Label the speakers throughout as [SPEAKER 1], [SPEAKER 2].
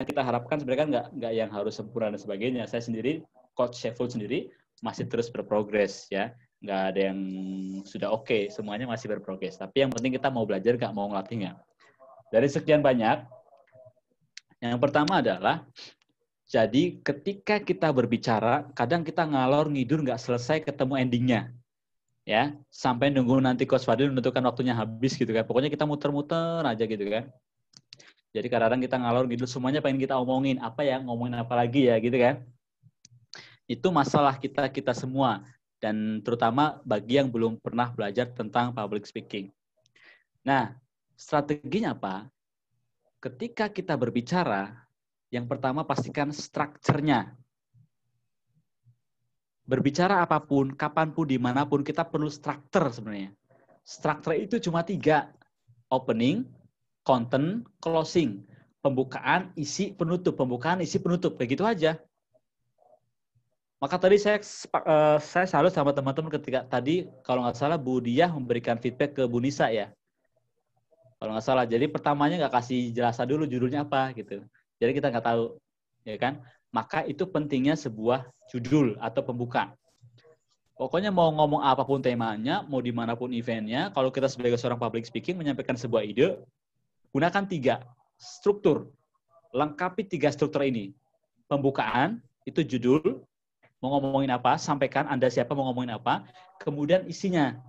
[SPEAKER 1] kita harapkan sebenarnya kan nggak yang harus sempurna dan sebagainya. Saya sendiri, Coach Sheffield sendiri masih terus berprogres ya. Nggak ada yang sudah oke, semuanya masih berprogres. Tapi yang penting kita mau belajar, nggak mau ngelatihnya. Dari sekian banyak, yang pertama adalah, jadi ketika kita berbicara, kadang kita ngalor ngidur nggak selesai ketemu endingnya. Ya, sampai nunggu nanti Coach Fadil menentukan waktunya habis gitu kan. Pokoknya kita muter-muter aja gitu kan. Jadi kadang-kadang kita ngalor gitu, semuanya pengen kita omongin, apa ya, ngomongin apa lagi ya gitu kan. Itu masalah kita semua, dan terutama bagi yang belum pernah belajar tentang public speaking. Nah, strateginya apa? Ketika kita berbicara, yang pertama pastikan strukturnya. Berbicara apapun, kapanpun, dimanapun, kita perlu struktur sebenarnya. Struktur itu cuma 3, opening, content, closing. Pembukaan, isi, penutup. Pembukaan, isi, penutup. Begitu aja. Maka tadi saya salut sama teman-teman ketika tadi, kalau nggak salah, Bu Diah memberikan feedback ke Bu Nisa ya. Kalau nggak salah. Jadi pertamanya nggak kasih jelasan dulu judulnya apa gitu. Jadi kita nggak tahu. Ya kan? Maka itu pentingnya sebuah judul atau pembuka. Pokoknya mau ngomong apapun temanya, mau dimanapun eventnya, kalau kita sebagai seorang public speaking menyampaikan sebuah ide, gunakan 3 struktur. Lengkapi 3 struktur ini. Pembukaan, itu judul, mau ngomongin apa, sampaikan Anda siapa, mau ngomongin apa. Kemudian isinya.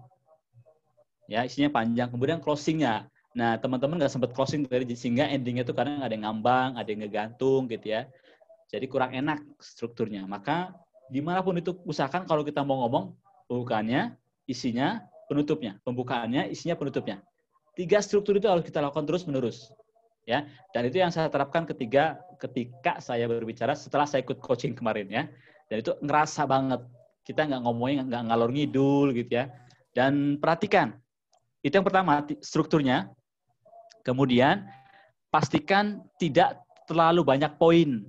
[SPEAKER 1] Ya, isinya panjang. Kemudian closingnya. Nah, teman-teman nggak sempat closing tadi, sehingga endingnya itu kadang ada yang ngambang, ada yang ngegantung gitu ya. Jadi kurang enak strukturnya. Maka dimanapun itu, usahakan kalau kita mau ngomong, pembukaannya, isinya, penutupnya. Pembukaannya, isinya, penutupnya. 3 struktur itu harus kita lakukan terus-menerus. Ya, dan itu yang saya terapkan ketika saya berbicara setelah saya ikut coaching kemarin ya. Dan itu ngerasa banget. Kita nggak ngomongin, nggak ngalor ngidul gitu ya. Dan perhatikan, itu yang pertama, strukturnya. Kemudian, pastikan tidak terlalu banyak poin.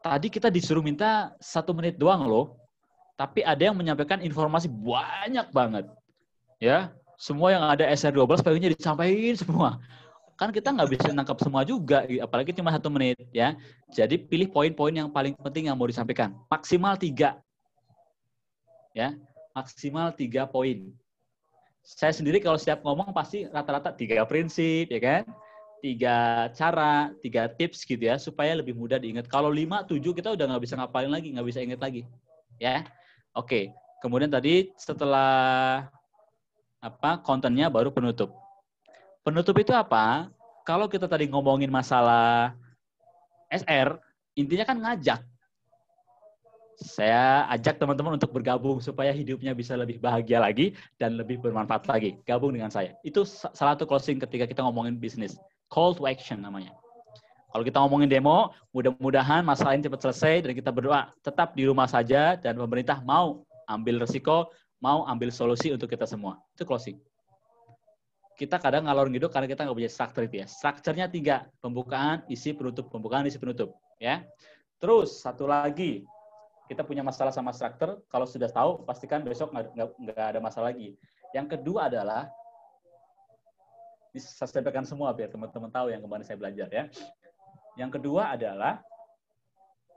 [SPEAKER 1] Tadi kita disuruh minta 1 menit doang loh, tapi ada yang menyampaikan informasi banyak banget. Ya, semua yang ada SR12 pengennya disampaikan semua. Kan kita nggak bisa nangkap semua juga, apalagi cuma 1 menit ya. Jadi pilih poin-poin yang paling penting yang mau disampaikan. Maksimal 3. Ya, maksimal 3 poin. Saya sendiri kalau setiap ngomong pasti rata-rata 3 prinsip, ya kan? 3 cara, 3 tips gitu ya, supaya lebih mudah diingat. Kalau 5, 7 kita udah nggak bisa ngapalin lagi, nggak bisa ingat lagi. Ya, oke. Kemudian tadi setelah kontennya baru penutup. Penutup itu apa? Kalau kita tadi ngomongin masalah SR, intinya kan ngajak. Saya ajak teman-teman untuk bergabung supaya hidupnya bisa lebih bahagia lagi dan lebih bermanfaat lagi. Gabung dengan saya. Itu salah satu closing ketika kita ngomongin bisnis. Call to action namanya. Kalau kita ngomongin demo, mudah-mudahan masalah ini cepat selesai dan kita berdoa tetap di rumah saja dan pemerintah mau ambil resiko, mau ambil solusi untuk kita semua. Itu closing. Kita kadang ngalor ngidul karena kita nggak punya struktur itu ya. Strukturnya 3, pembukaan, isi, penutup. Pembukaan, isi, penutup. Ya. Terus satu lagi, kita punya masalah sama struktur. Kalau sudah tahu, pastikan besok nggak ada masalah lagi. Yang kedua adalah, ini saya sampaikan semua biar teman-teman tahu yang kemarin saya belajar ya. Yang kedua adalah,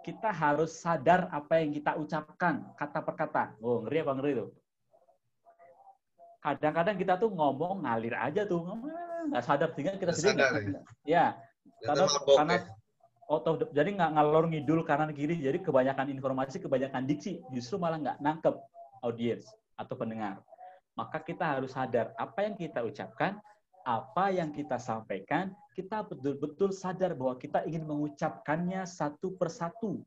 [SPEAKER 1] kita harus sadar apa yang kita ucapkan, kata per kata. Oh, ngeri apa ngeri tuh? Kadang-kadang kita tuh ngomong ngalir aja tuh, nggak sadar, sehingga kita sendiri nggak ya karena jadi nggak ngalor ngidul kanan kiri, jadi kebanyakan informasi, kebanyakan diksi, justru malah nggak nangkep audiens atau pendengar. Maka kita harus sadar apa yang kita ucapkan, apa yang kita sampaikan, kita betul-betul sadar bahwa kita ingin mengucapkannya satu persatu,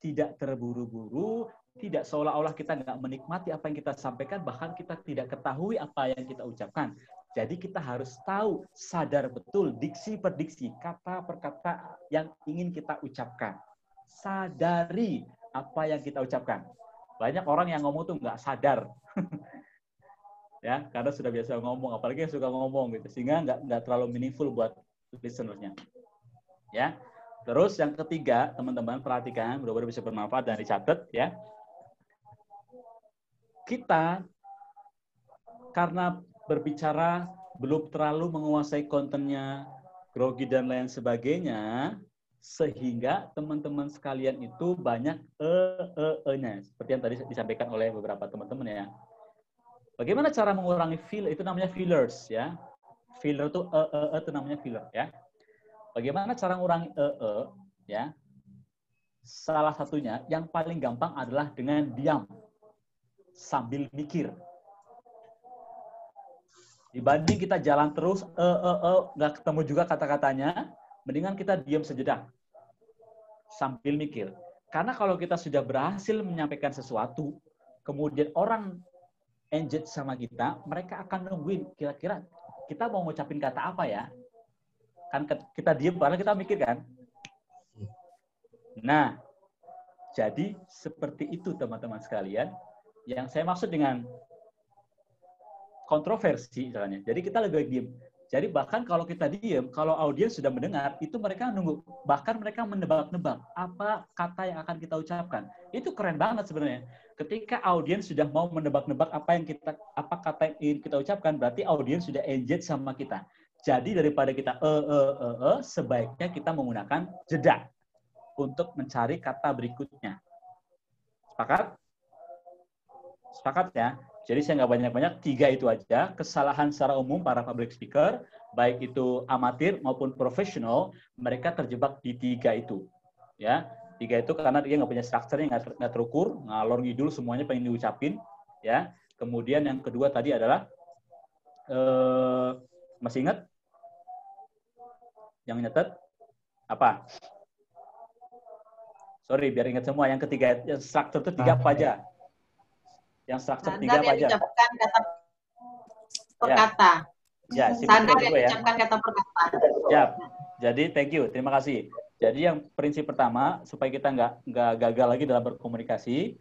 [SPEAKER 1] tidak terburu-buru, tidak seolah-olah kita nggak menikmati apa yang kita sampaikan, bahkan kita tidak ketahui apa yang kita ucapkan. Jadi kita harus tahu, sadar betul diksi per diksi, kata per kata yang ingin kita ucapkan. Sadari apa yang kita ucapkan. Banyak orang yang ngomong tuh nggak sadar. Ya, karena sudah biasa ngomong, apalagi yang suka ngomong gitu, sehingga nggak terlalu meaningful buat listener-nya. Ya. Terus yang ketiga, teman-teman perhatikan, mudah-mudahan bisa bermanfaat dan dicatat ya. Kita karena berbicara belum terlalu menguasai kontennya, grogi dan lain sebagainya, sehingga teman-teman sekalian itu banyak nya seperti yang tadi disampaikan oleh beberapa teman-teman ya. Bagaimana cara mengurangi filler? Itu namanya fillers ya. Filler itu itu namanya filler ya. Bagaimana cara mengurangi ya? Salah satunya yang paling gampang adalah dengan diam sambil mikir. Dibanding kita jalan terus, nggak ketemu juga kata-katanya, mendingan kita diam sejenak sambil mikir. Karena kalau kita sudah berhasil menyampaikan sesuatu, kemudian orang engage sama kita, mereka akan nungguin kira-kira kita mau ngucapin kata apa ya? Kan kita diam, padahal kita mikir kan? Nah, jadi seperti itu teman-teman sekalian. Yang saya maksud dengan kontroversi misalnya. Jadi kita lebih baik diem. Jadi bahkan kalau kita diem, kalau audiens sudah mendengar, itu mereka nunggu. Bahkan mereka menebak-nebak apa kata yang akan kita ucapkan. Itu keren banget sebenarnya. Ketika audiens sudah mau menebak-nebak apa kata yang ingin kita ucapkan, berarti audiens sudah engage sama kita. Jadi daripada kita sebaiknya kita menggunakan jeda untuk mencari kata berikutnya. Sepakat? Sepakat ya? Jadi saya nggak banyak-banyak, 3 itu aja. Kesalahan secara umum para public speaker, baik itu amatir maupun profesional, mereka terjebak di 3 itu. Ya, 3 itu karena dia nggak punya strukturnya, nggak terukur, ngalor ngidul semuanya pengen diucapin. Ya, kemudian yang kedua tadi adalah masih ingat? Yang nyatet apa? Sorry, biar ingat semua. Yang ketiga, yang struktur itu 3 apa aja? Yang struktur 3 apa aja?
[SPEAKER 2] Diucapkan kata per kata.
[SPEAKER 1] Ya,
[SPEAKER 2] standar yang diucapkan kata per kata.
[SPEAKER 1] Ya, jadi thank you, terima kasih. Jadi yang prinsip pertama, supaya kita nggak gagal lagi dalam berkomunikasi,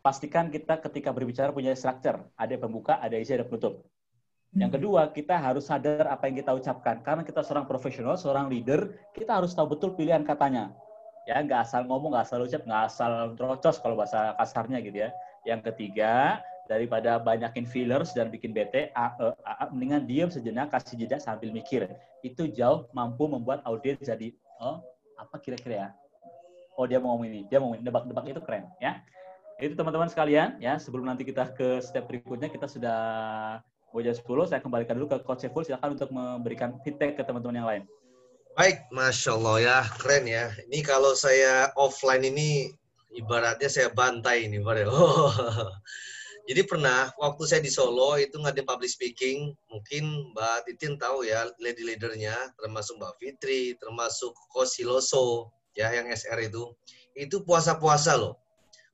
[SPEAKER 1] pastikan kita ketika berbicara punya struktur. Ada pembuka, ada isi, ada penutup. Yang kedua, kita harus sadar apa yang kita ucapkan. Karena kita seorang profesional, seorang leader, kita harus tahu betul pilihan katanya. Ya, nggak asal ngomong, nggak asal ucap, nggak asal terocos kalau bahasa kasarnya gitu ya. Yang ketiga, daripada banyakin fillers dan bikin bete, mendingan diam sejenak, kasih jeda sambil mikir. Itu jauh mampu membuat audiens jadi, oh, apa kira-kira ya? Oh, dia mau ngomong ini, dia mau ngomong ini. Nebak-nebak itu keren, ya. Itu teman-teman sekalian, ya. Sebelum nanti kita ke step berikutnya, kita sudah mau jam 10, saya kembalikan dulu ke Coach Saiful, silakan untuk memberikan feedback ke teman-teman yang lain.
[SPEAKER 3] Baik, Masya Allah ya, keren ya. Ini kalau saya offline ini, ibaratnya saya bantai ini. Oh. Jadi pernah, waktu saya di Solo, itu ngadain public speaking, mungkin Mbak Titin tahu ya, leader-leadernya, termasuk Mbak Fitri, termasuk Coach Siloso, ya, yang SR itu puasa-puasa loh.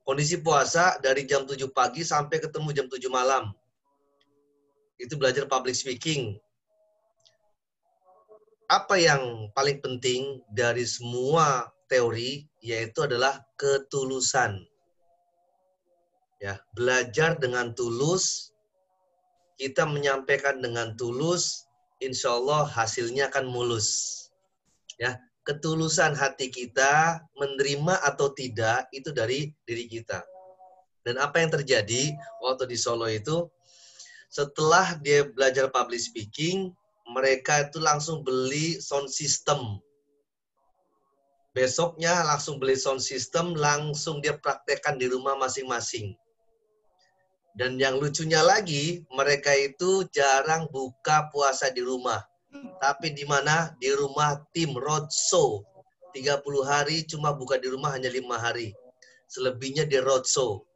[SPEAKER 3] Kondisi puasa dari jam 7 pagi sampai ketemu jam 7 malam. Itu belajar public speaking. Apa yang paling penting dari semua teori yaitu adalah ketulusan. Ya, belajar dengan tulus, kita menyampaikan dengan tulus, insya Allah hasilnya akan mulus. Ya, ketulusan hati kita menerima atau tidak itu dari diri kita. Dan apa yang terjadi waktu di Solo itu, setelah dia belajar public speaking, mereka itu langsung beli sound system. Besoknya langsung beli sound system, langsung dia praktekkan di rumah masing-masing. Dan yang lucunya lagi, mereka itu jarang buka puasa di rumah. Tapi di mana? Di rumah tim roadshow. 30 hari cuma buka di rumah hanya 5 hari. Selebihnya di roadshow.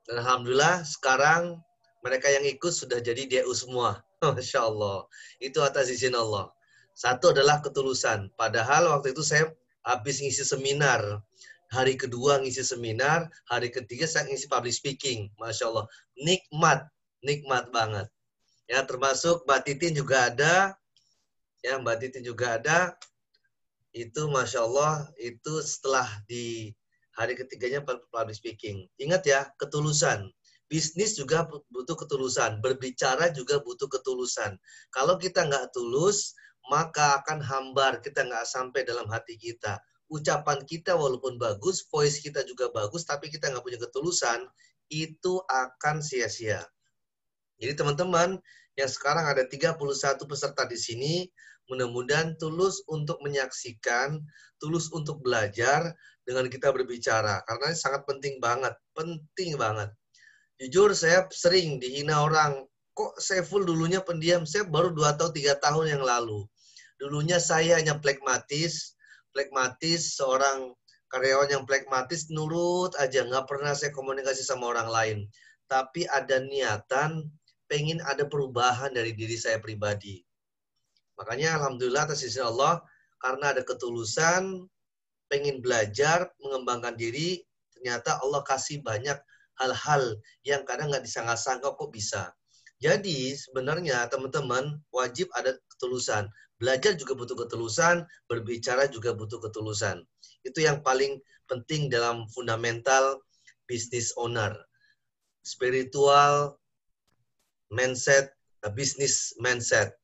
[SPEAKER 3] Dan Alhamdulillah sekarang mereka yang ikut sudah jadi DU semua. Masya Allah. Itu atas izin Allah. Satu adalah ketulusan. Padahal waktu itu saya habis ngisi seminar. Hari kedua ngisi seminar, hari ketiga saya ngisi public speaking. Masya Allah. Nikmat. Nikmat banget. Ya, termasuk Mbak Titin juga ada. Ya, Mbak Titin juga ada. Itu Masya Allah, itu setelah di hari ketiganya public speaking. Ingat ya, ketulusan. Bisnis juga butuh ketulusan. Berbicara juga butuh ketulusan. Kalau kita nggak tulus, maka akan hambar. Kita nggak sampai dalam hati kita. Ucapan kita walaupun bagus, voice kita juga bagus, tapi kita nggak punya ketulusan, itu akan sia-sia. Jadi teman-teman, yang sekarang ada 31 peserta di sini, Mudah-mudahan tulus untuk menyaksikan, tulus untuk belajar dengan kita berbicara. Karena ini sangat penting banget. Penting banget. Jujur saya sering dihina orang. Kok Saiful dulunya pendiam? Saya baru 2 atau 3 tahun yang lalu. Dulunya saya hanya pragmatis, seorang karyawan yang pragmatis, nurut aja. Nggak pernah saya komunikasi sama orang lain. Tapi ada niatan, pengen ada perubahan dari diri saya pribadi. Makanya alhamdulillah atas izin Allah, karena ada ketulusan, pengen belajar, mengembangkan diri, ternyata Allah kasih banyak hal-hal yang kadang nggak disangka-sangka kok bisa. Jadi sebenarnya teman-teman wajib ada ketulusan. Belajar juga butuh ketulusan, berbicara juga butuh ketulusan. Itu yang paling penting dalam fundamental business owner. Spiritual mindset, business mindset.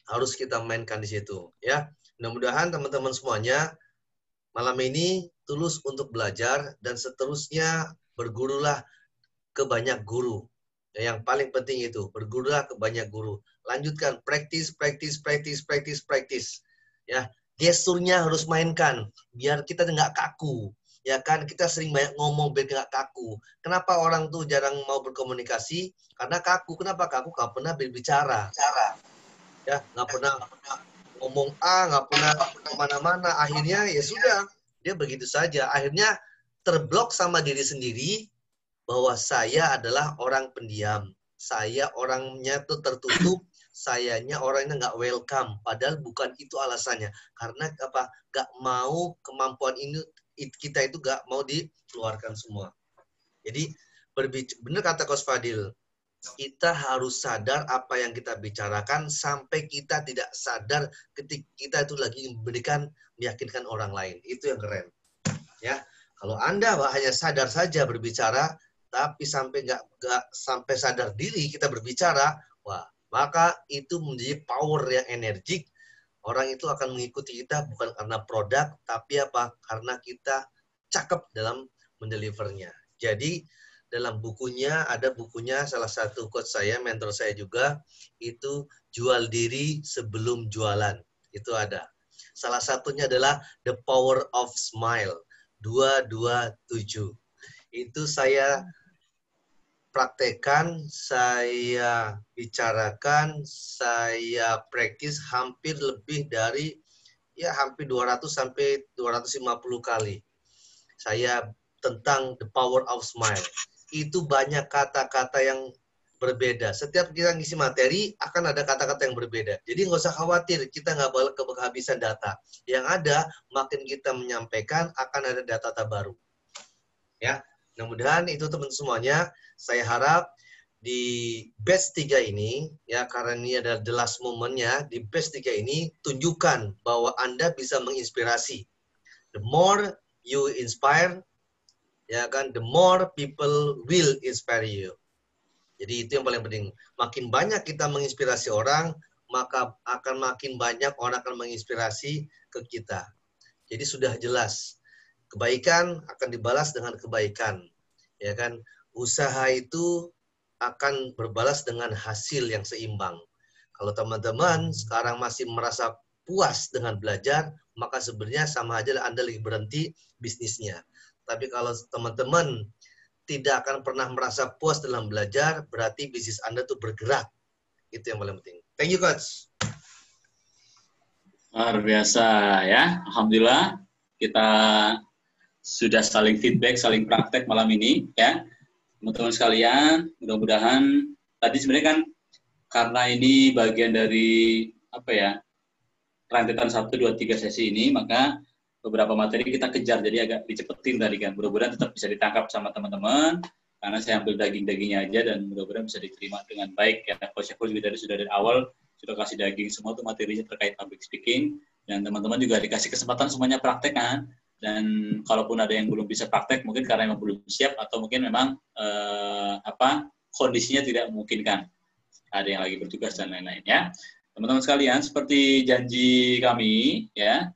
[SPEAKER 3] Harus kita mainkan di situ, ya. Mudah-mudahan teman-teman semuanya malam ini tulus untuk belajar dan seterusnya bergurulah ke banyak guru. Yang paling penting itu, bergurulah ke banyak guru. Lanjutkan practice. Ya, gesturnya harus mainkan biar kita nggak kaku. Ya kan, kita sering banyak ngomong biar nggak kaku. Kenapa orang tuh jarang mau berkomunikasi? Karena kaku. Kenapa kaku? Nggak pernah berbicara. Ya, nggak pernah ngomong A, nggak pernah kemana-mana. Akhirnya ya sudah, dia begitu saja. Akhirnya terblok sama diri sendiri bahwa saya adalah orang pendiam. Saya orangnya tuh tertutup, sayanya orangnya nggak welcome. Padahal bukan itu alasannya. Karena apa? Nggak mau kemampuan ini kita itu nggak mau dikeluarkan semua. Jadi benar kata Coach Fadil. Kita harus sadar apa yang kita bicarakan sampai kita tidak sadar ketika kita itu lagi meyakinkan orang lain. Itu yang keren. Ya, kalau Anda hanya sadar saja berbicara, tapi sampai nggak sampai sadar diri kita berbicara, wah, maka itu menjadi power yang energik. Orang itu akan mengikuti kita bukan karena produk, tapi apa? Karena kita cakep dalam mendelivernya. Jadi dalam bukunya, ada bukunya salah satu coach saya, mentor saya juga, itu jual diri sebelum jualan. Itu ada. Salah satunya adalah The Power of Smile, 227. Itu saya praktekkan, saya bicarakan, saya praktis hampir lebih dari, ya hampir 200 sampai 250 kali. Saya tentang The Power of Smile. Itu banyak kata-kata yang berbeda. Setiap kita ngisi materi, akan ada kata-kata yang berbeda. Jadi nggak usah khawatir, kita nggak bakal kehabisan data. Yang ada, makin kita menyampaikan, akan ada data baru. Ya, mudah-mudahan itu teman semuanya. Saya harap di batch 3 ini, ya karena ini adalah the last moment-nya, di batch 3 ini, tunjukkan bahwa Anda bisa menginspirasi. The more you inspire, ya kan, the more people will inspire you. Jadi itu yang paling penting. Makin banyak kita menginspirasi orang, maka akan makin banyak orang akan menginspirasi ke kita. Jadi sudah jelas, kebaikan akan dibalas dengan kebaikan. Ya kan, usaha itu akan berbalas dengan hasil yang seimbang. Kalau teman-teman sekarang masih merasa puas dengan belajar, maka sebenarnya sama aja Anda lagi berhenti bisnisnya. Tapi kalau teman-teman tidak akan pernah merasa puas dalam belajar, berarti bisnis Anda tuh bergerak. Itu yang paling penting. Thank you, Coach.
[SPEAKER 1] Luar biasa ya. Alhamdulillah kita sudah saling feedback, saling praktek malam ini ya. Teman-teman sekalian, mudah-mudahan tadi sebenarnya kan karena ini bagian dari apa ya? Rentetan 1, 2, 3 sesi ini, maka beberapa materi kita kejar, jadi agak dicepetin tadi kan. Mudah-mudahan tetap bisa ditangkap sama teman-teman, karena saya ambil daging-dagingnya aja, dan mudah-mudahan bisa diterima dengan baik. Ya, Coach Syaful juga sudah dari awal, sudah kasih daging semua tuh materinya terkait public speaking, dan teman-teman juga dikasih kesempatan semuanya praktek kan. Dan kalaupun ada yang belum bisa praktek, mungkin karena memang belum siap, atau mungkin memang kondisinya tidak memungkinkan. Ada yang lagi bertugas dan lain-lain ya. Teman-teman sekalian, seperti janji kami ya,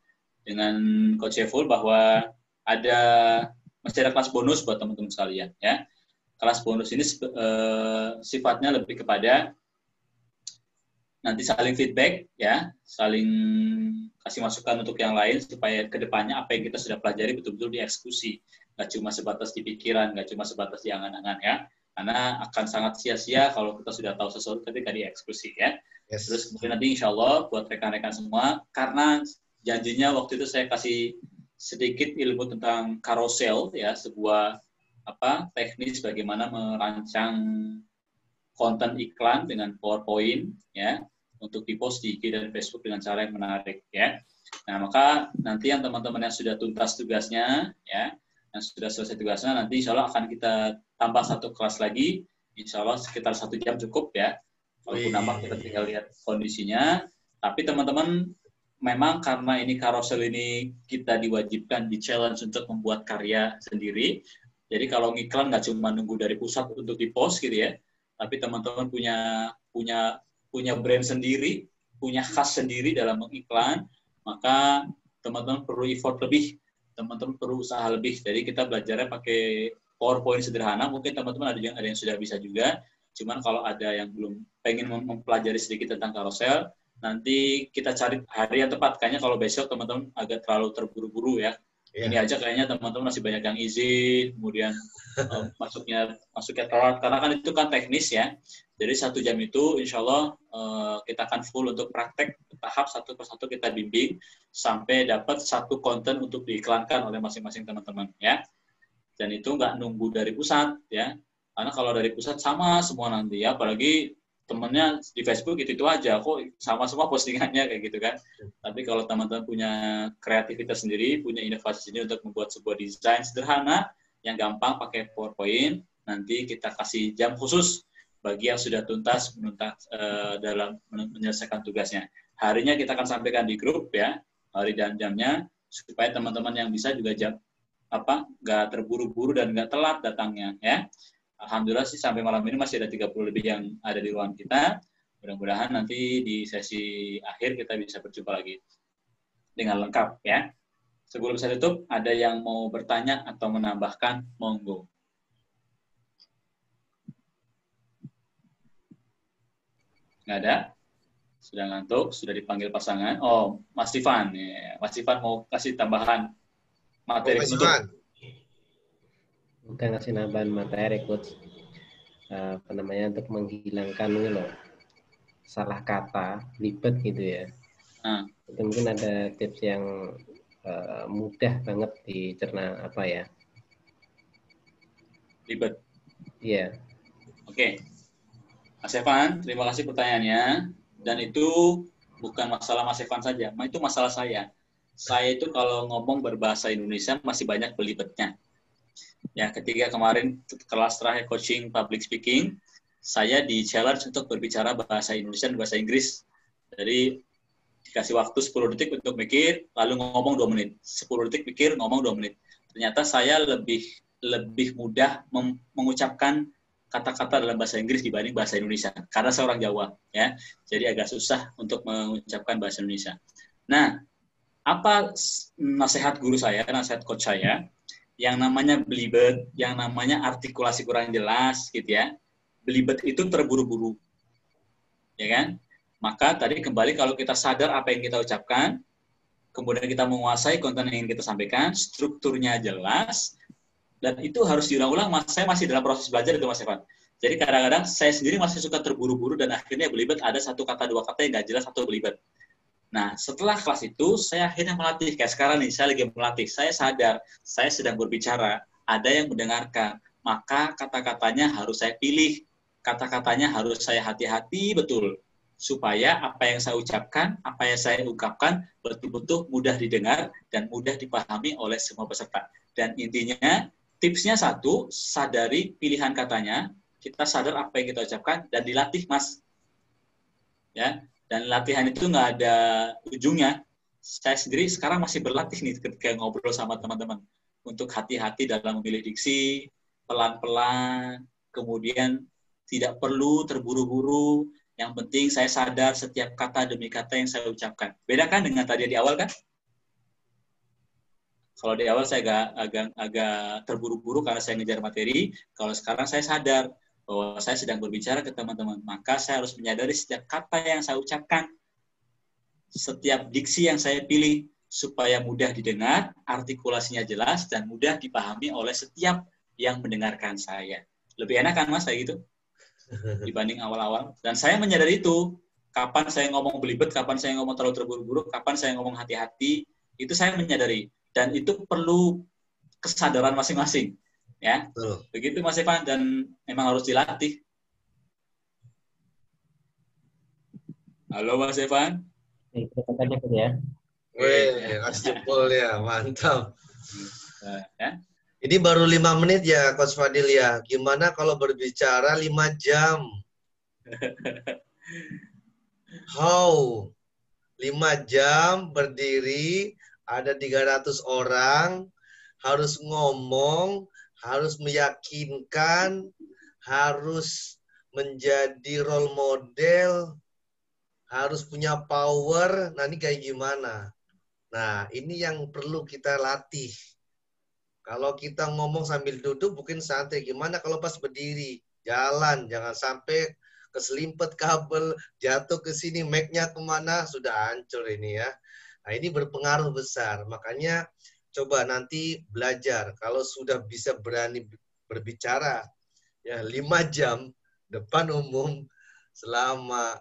[SPEAKER 1] dengan Coach Syaful bahwa masih ada kelas bonus buat teman-teman sekalian ya. Kelas bonus ini sifatnya lebih kepada nanti saling feedback ya, saling kasih masukan untuk yang lain supaya kedepannya apa yang kita sudah pelajari betul-betul dieksekusi, nggak cuma sebatas di pikiran, nggak cuma sebatas di angan-angan ya, karena akan sangat sia-sia kalau kita sudah tahu sesuatu tapi nggak dieksekusi ya.
[SPEAKER 3] Yes.
[SPEAKER 1] Terus kemudian nanti insya Allah buat rekan-rekan semua, karena janjinya waktu itu saya kasih sedikit ilmu tentang carousel ya, sebuah teknis bagaimana merancang konten iklan dengan PowerPoint ya untuk dipost di IG dan Facebook dengan cara yang menarik ya. Nah, maka nanti yang teman-teman yang sudah tuntas tugasnya ya, yang sudah selesai tugasnya, nanti insya Allah akan kita tambah satu kelas lagi, insya Allah sekitar 1 jam cukup ya. Walaupun nambah kita tinggal lihat kondisinya. Tapi teman-teman, memang karena ini carousel ini kita diwajibkan di challenge untuk membuat karya sendiri. Jadi kalau ngiklan nggak cuma nunggu dari pusat untuk dipost gitu ya, tapi teman-teman punya brand sendiri, punya khas sendiri dalam mengiklan, maka teman-teman perlu effort lebih, teman-teman perlu usaha lebih. Jadi kita belajarnya pakai PowerPoint sederhana, mungkin teman-teman ada yang sudah bisa juga, cuman kalau ada yang belum pengen mempelajari sedikit tentang carousel, nanti kita cari hari yang tepat. Kayaknya kalau besok teman-teman agak terlalu terburu-buru ya. Ini aja kayaknya teman-teman masih banyak yang izin, kemudian masuknya telat, karena kan itu kan teknis ya. Jadi 1 jam itu insya Allah kita akan full untuk praktek tahap satu persatu kita bimbing sampai dapat satu konten untuk diiklankan oleh masing-masing teman-teman ya. Dan itu nggak nunggu dari pusat ya, karena kalau dari pusat sama semua nanti ya, apalagi temennya di Facebook itu aja, kok sama semua postingannya kayak gitu kan. Tapi kalau teman-teman punya kreativitas sendiri, punya inovasi sendiri untuk membuat sebuah desain sederhana yang gampang pakai PowerPoint, nanti kita kasih jam khusus bagi yang sudah tuntas dalam menyelesaikan tugasnya. Harinya kita akan sampaikan di grup ya, hari dan jamnya, supaya teman-teman yang bisa juga nggak terburu-buru dan nggak telat datangnya ya. Alhamdulillah sih sampai malam ini masih ada 30 lebih yang ada di ruang kita. Mudah-mudahan nanti di sesi akhir kita bisa berjumpa lagi dengan lengkap ya. Sebelum saya tutup, ada yang mau bertanya atau menambahkan? Monggo. Nggak ada? Sudah ngantuk, sudah dipanggil pasangan. Oh, Mas Ivan. Ya. Mas Ivan mau kasih tambahan materi penutup.
[SPEAKER 4] Kita ngasih nambahan materi, Coach. Untuk menghilangkan ini loh, salah kata, libet gitu ya. Itu mungkin ada tips yang mudah banget dicerna
[SPEAKER 1] Libet.
[SPEAKER 4] Iya.
[SPEAKER 1] Oke. Mas Evan, terima kasih pertanyaannya. Dan itu bukan masalah Mas Evan saja, itu masalah saya. Saya itu kalau ngomong berbahasa Indonesia masih banyak belibetnya. Ya, ketika kemarin kelas terakhir coaching public speaking, saya di-challenge untuk berbicara bahasa Indonesia dan bahasa Inggris. Jadi, dikasih waktu 10 detik untuk mikir, lalu ngomong 2 menit. 10 detik mikir, ngomong 2 menit. Ternyata saya lebih mudah mengucapkan kata-kata dalam bahasa Inggris dibanding bahasa Indonesia. Karena saya orang Jawa. Ya, jadi agak susah untuk mengucapkan bahasa Indonesia. Nah, apa nasihat guru saya, nasihat coach saya? Yang namanya belibet, yang namanya artikulasi kurang jelas, gitu ya. Belibet itu terburu-buru, ya kan? Maka tadi kembali kalau kita sadar apa yang kita ucapkan, kemudian kita menguasai konten yang ingin kita sampaikan, strukturnya jelas, dan itu harus diulang-ulang. Saya masih dalam proses belajar itu, Mas Evan. Jadi kadang-kadang saya sendiri masih suka terburu-buru dan akhirnya belibet ada 1 kata 2 kata yang nggak jelas atau belibet. Nah, setelah kelas itu, saya akhirnya melatih. Kayak sekarang nih, saya lagi melatih. Saya sadar, saya sedang berbicara. Ada yang mendengarkan. Maka kata-katanya harus saya pilih. Kata-katanya harus saya hati-hati betul. Supaya apa yang saya ucapkan, apa yang saya ungkapkan, betul-betul mudah didengar dan mudah dipahami oleh semua peserta. Dan intinya, tipsnya 1, sadari pilihan katanya. Kita sadar apa yang kita ucapkan dan dilatih, Mas. Ya. Dan latihan itu nggak ada ujungnya. Saya sendiri sekarang masih berlatih nih ketika ngobrol sama teman-teman. Untuk hati-hati dalam memilih diksi, pelan-pelan, kemudian tidak perlu terburu-buru. Yang penting saya sadar setiap kata demi kata yang saya ucapkan. Beda kan dengan tadi di awal kan? Kalau di awal saya agak terburu-buru karena saya ngejar materi. Kalau sekarang saya sadar, bahwa saya sedang berbicara ke teman-teman, maka saya harus menyadari setiap kata yang saya ucapkan, setiap diksi yang saya pilih, supaya mudah didengar, artikulasinya jelas, dan mudah dipahami oleh setiap yang mendengarkan saya. Lebih enak kan Mas, kayak gitu? Dibanding awal-awal. Dan saya menyadari itu, kapan saya ngomong belibet, kapan saya ngomong terlalu terburu-buru, kapan saya ngomong hati-hati, itu saya menyadari. Dan itu perlu kesadaran masing-masing. Ya, begitu Mas Evan, dan memang harus dilatih. Halo Mas Evan.
[SPEAKER 4] Ya.
[SPEAKER 3] Wih, kasih jempol ya, mantap.
[SPEAKER 1] Ya.
[SPEAKER 3] Ini baru 5 menit ya, Coach Fadil ya. Gimana kalau berbicara 5 jam? How? 5 jam berdiri, ada 300 orang, harus ngomong, harus meyakinkan, harus menjadi role model, harus punya power. Nah, ini kayak gimana? Nah, ini yang perlu kita latih. Kalau kita ngomong sambil duduk, mungkin santai. Gimana kalau pas berdiri? Jalan, jangan sampai keselimpet kabel, jatuh ke sini, mic-nya kemana, sudah hancur ini ya. Nah, ini berpengaruh besar. Makanya coba nanti belajar. Kalau sudah bisa berani berbicara, ya 5 jam depan umum selama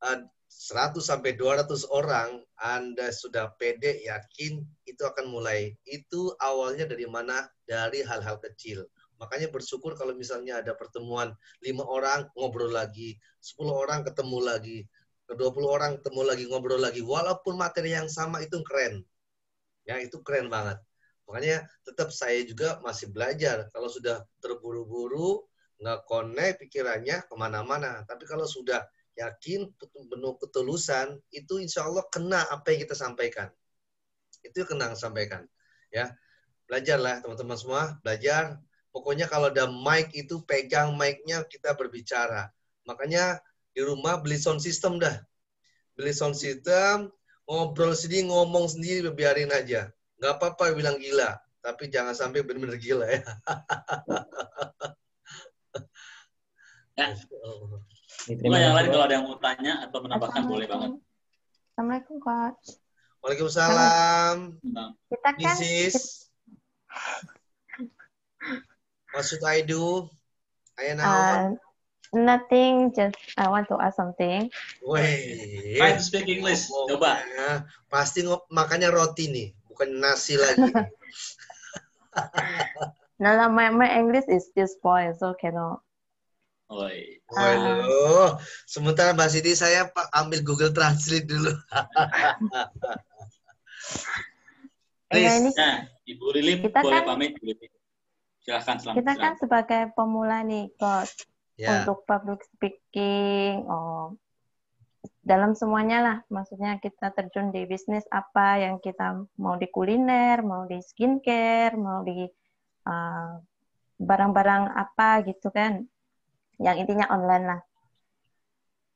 [SPEAKER 3] 100 sampai 200 orang, Anda sudah pede, yakin, itu akan mulai. Itu awalnya dari mana? Dari hal-hal kecil. Makanya bersyukur kalau misalnya ada pertemuan 5 orang, ngobrol lagi. 10 orang ketemu lagi. 20 orang ketemu lagi, ngobrol lagi. Walaupun materi yang sama, itu keren. Ya, itu keren banget. Makanya tetap saya juga masih belajar. Kalau sudah terburu-buru, nggak connect pikirannya kemana-mana. Tapi kalau sudah yakin, penuh ketulusan, itu insya Allah kena apa yang kita sampaikan. Itu kena sampaikan. Ya, belajarlah teman-teman semua, belajar. Pokoknya kalau ada mic itu pegang mic-nya, kita berbicara. Makanya di rumah beli sound system dah. Beli sound system, ngobrol sendiri, ngomong sendiri, biarin aja. Nggak apa-apa bilang gila, tapi jangan sampai benar-benar gila ya.
[SPEAKER 1] Ya. Yang lain kalau ada yang mau tanya atau menambahkan boleh banget.
[SPEAKER 2] Assalamualaikum Coach.
[SPEAKER 3] Waalaikumsalam.
[SPEAKER 2] Kita kan
[SPEAKER 3] what should I do? Ayana,
[SPEAKER 2] nothing, just I want to ask something.
[SPEAKER 3] Wait.
[SPEAKER 1] Try to speak English. Coba.
[SPEAKER 3] Pasti makannya roti nih, bukan nasi lagi.
[SPEAKER 2] No, my English is just spoiled, so cannot.
[SPEAKER 3] Waduh, sementara Mbak Siti saya ambil Google Translate dulu.
[SPEAKER 2] Ini,
[SPEAKER 1] nah, Ibu Lili boleh pamit. Silahkan selamat.
[SPEAKER 2] Kita kan sebagai pemula nih, Coach, untuk public speaking, dalam semuanya lah, maksudnya kita terjun di bisnis apa yang kita mau di kuliner, mau di skincare, mau di barang-barang apa gitu kan. Yang intinya online lah.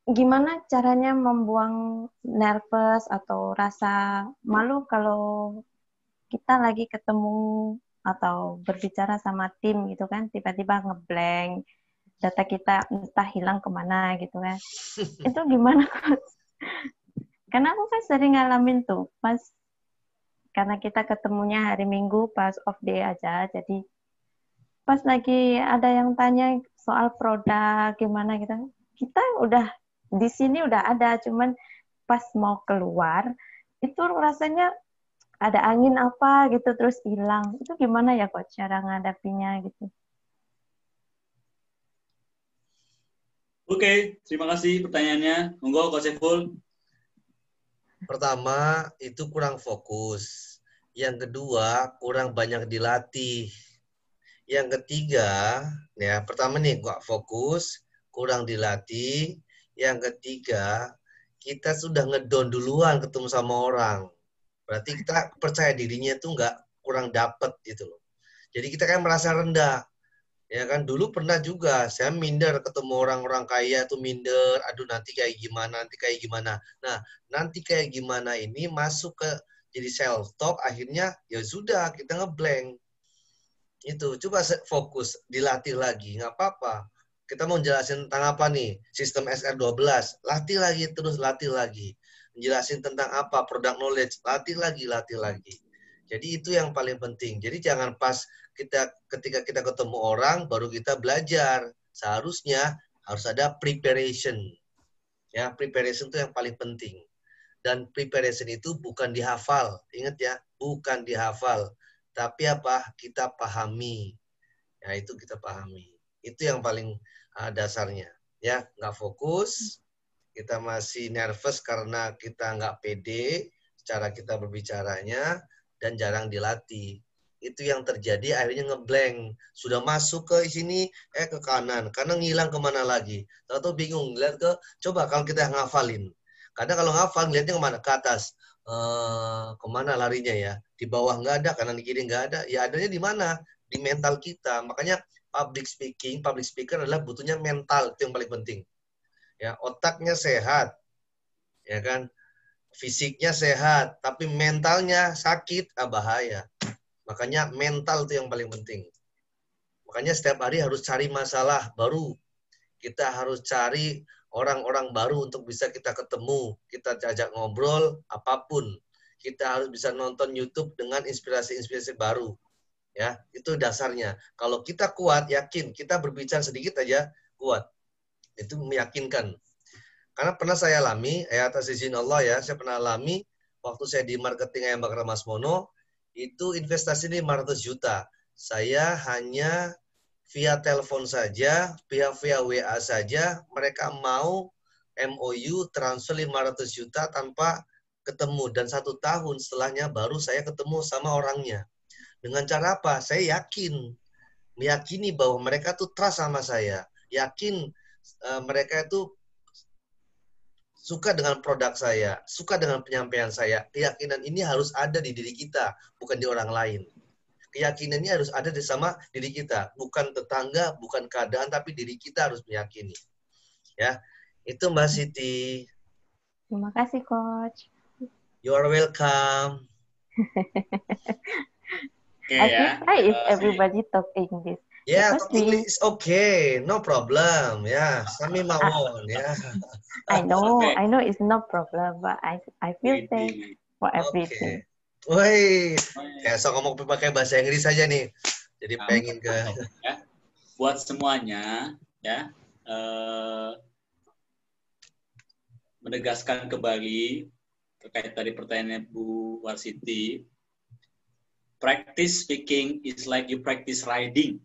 [SPEAKER 2] Gimana caranya membuang nervous atau rasa malu kalau kita lagi ketemu atau berbicara sama tim gitu kan, tiba-tiba ngeblank, data kita entah hilang kemana gitu kan. Itu gimana? Karena aku kan sering ngalamin tuh, karena kita ketemunya hari Minggu pas off day aja, jadi pas lagi ada yang tanya soal produk gimana gitu, kita udah di sini udah ada, cuman pas mau keluar itu rasanya ada angin apa gitu terus hilang. Itu gimana ya Coach cara ngadapinya gitu?
[SPEAKER 1] Oke, terima kasih pertanyaannya. Monggo Coach Saiful.
[SPEAKER 3] Pertama, itu kurang fokus. Yang kedua, kurang banyak dilatih. Yang ketiga, ya pertama nih gua fokus, kurang dilatih. Yang ketiga, kita sudah ngedon duluan ketemu sama orang. Berarti kita percaya dirinya tuh kurang dapet gitu loh. Jadi kita kan merasa rendah. Ya kan, dulu pernah juga saya minder ketemu orang-orang kaya tuh minder, aduh nanti kayak gimana, nanti kayak gimana. Nah, nanti kayak gimana ini masuk ke jadi self talk, akhirnya ya sudah kita ngeblank. Itu coba fokus, dilatih lagi, nggak apa-apa. kita mau jelasin tentang apa nih? Sistem SR12, latih lagi terus, latih lagi. Menjelasin tentang apa? Product knowledge, latih lagi, latih lagi. Jadi itu yang paling penting. Jadi jangan pas ketika kita ketemu orang baru kita belajar. Seharusnya harus ada preparation. Ya, preparation itu yang paling penting. Dan preparation itu bukan dihafal. Ingat ya, bukan dihafal. Tapi apa? Kita pahami. Ya, itu kita pahami. Itu yang paling dasarnya. Ya, nggak fokus. Kita masih nervous karena kita nggak pede cara kita berbicaranya dan jarang dilatih. Itu yang terjadi, akhirnya ngeblank. Sudah masuk ke sini, ke kanan. Karena ngilang kemana lagi. Tahu bingung. Lihat coba kalau kita ngafalin. Karena kalau ngafal, ngeliatnya kemana? Ke atas. Kemana larinya ya? Di bawah nggak ada, kanan kiri nggak ada. Ya adanya di mana? Di mental kita. Makanya public speaker adalah butuhnya mental. Itu yang paling penting. Ya, otaknya sehat. Ya kan? Fisiknya sehat. Tapi mentalnya sakit, bahaya. Makanya mental itu yang paling penting. Makanya setiap hari harus cari masalah baru. Kita harus cari orang-orang baru untuk bisa kita ketemu, kita ajak ngobrol, apapun. Kita harus bisa nonton YouTube dengan inspirasi-inspirasi baru. Ya, itu dasarnya. Kalau kita kuat, yakin, kita berbicara sedikit aja, kuat. Itu meyakinkan. Karena pernah saya alami, atas izin Allah ya, saya pernah alami, waktu saya di marketing Ayam Bakar Mas Mono, itu investasi 500 juta. Saya hanya via telepon saja, via WA saja, mereka mau MOU transfer 500 juta tanpa ketemu. Dan 1 tahun setelahnya baru saya ketemu sama orangnya. Dengan cara apa? Saya meyakini bahwa mereka tuh trust sama saya. Yakin mereka itu suka dengan produk saya, suka dengan penyampaian saya. Keyakinan ini harus ada di diri kita, bukan di orang lain. Keyakinannya harus ada di sama diri kita, bukan tetangga, bukan keadaan, tapi diri kita harus meyakini. Ya, itu Mbak Siti.
[SPEAKER 2] Terima kasih, Coach.
[SPEAKER 3] You are welcome.
[SPEAKER 2] I feel shy if everybody talk English.
[SPEAKER 3] Yeah, talk English is okay, no problem. Ya, sami mawon ya.
[SPEAKER 2] I know it's no problem, but I feel shy for everything.
[SPEAKER 3] Woi, kayak so ngomong pakai bahasa Inggris saja nih. Jadi pengen ke
[SPEAKER 1] ya. Buat semuanya ya, menegaskan kembali terkait tadi pertanyaannya Bu Warsiti. Practice speaking is like you practice riding.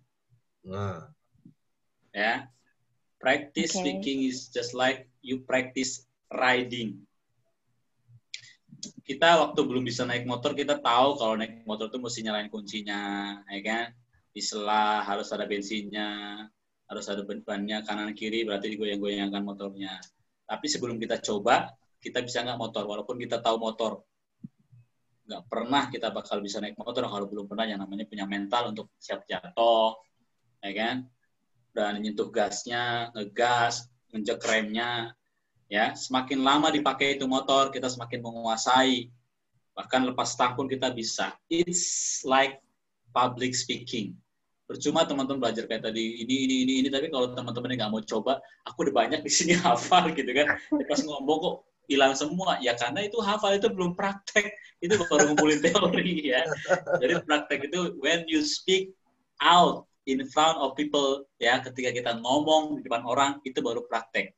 [SPEAKER 1] Ya. Practice speaking is just like you practice riding. Kita waktu belum bisa naik motor, kita tahu kalau naik motor itu mesti nyalain kuncinya, ya kan? Diselah, harus ada bensinnya, harus ada bannya kanan kiri, berarti digoyang-goyangkan motornya. Tapi sebelum kita coba, kita bisa nggak motor, walaupun kita tahu motor. Nggak pernah kita bakal bisa naik motor kalau belum pernah yang namanya punya mental untuk siap jatuh, ya kan? Dan nyentuh gasnya, ngegas, nginjek remnya. Ya, semakin lama dipakai itu motor, kita semakin menguasai. Bahkan lepas tahun kita bisa. It's like public speaking. Percuma teman-teman belajar kayak tadi ini, tapi kalau teman-teman nggak mau coba, aku udah banyak di sini hafal gitu kan. Pas ngomong kok hilang semua. Ya karena itu hafal itu belum praktek. Itu baru ngumpulin teori ya. Jadi praktek itu when you speak out in front of people, ya ketika kita ngomong di depan orang, itu baru praktek.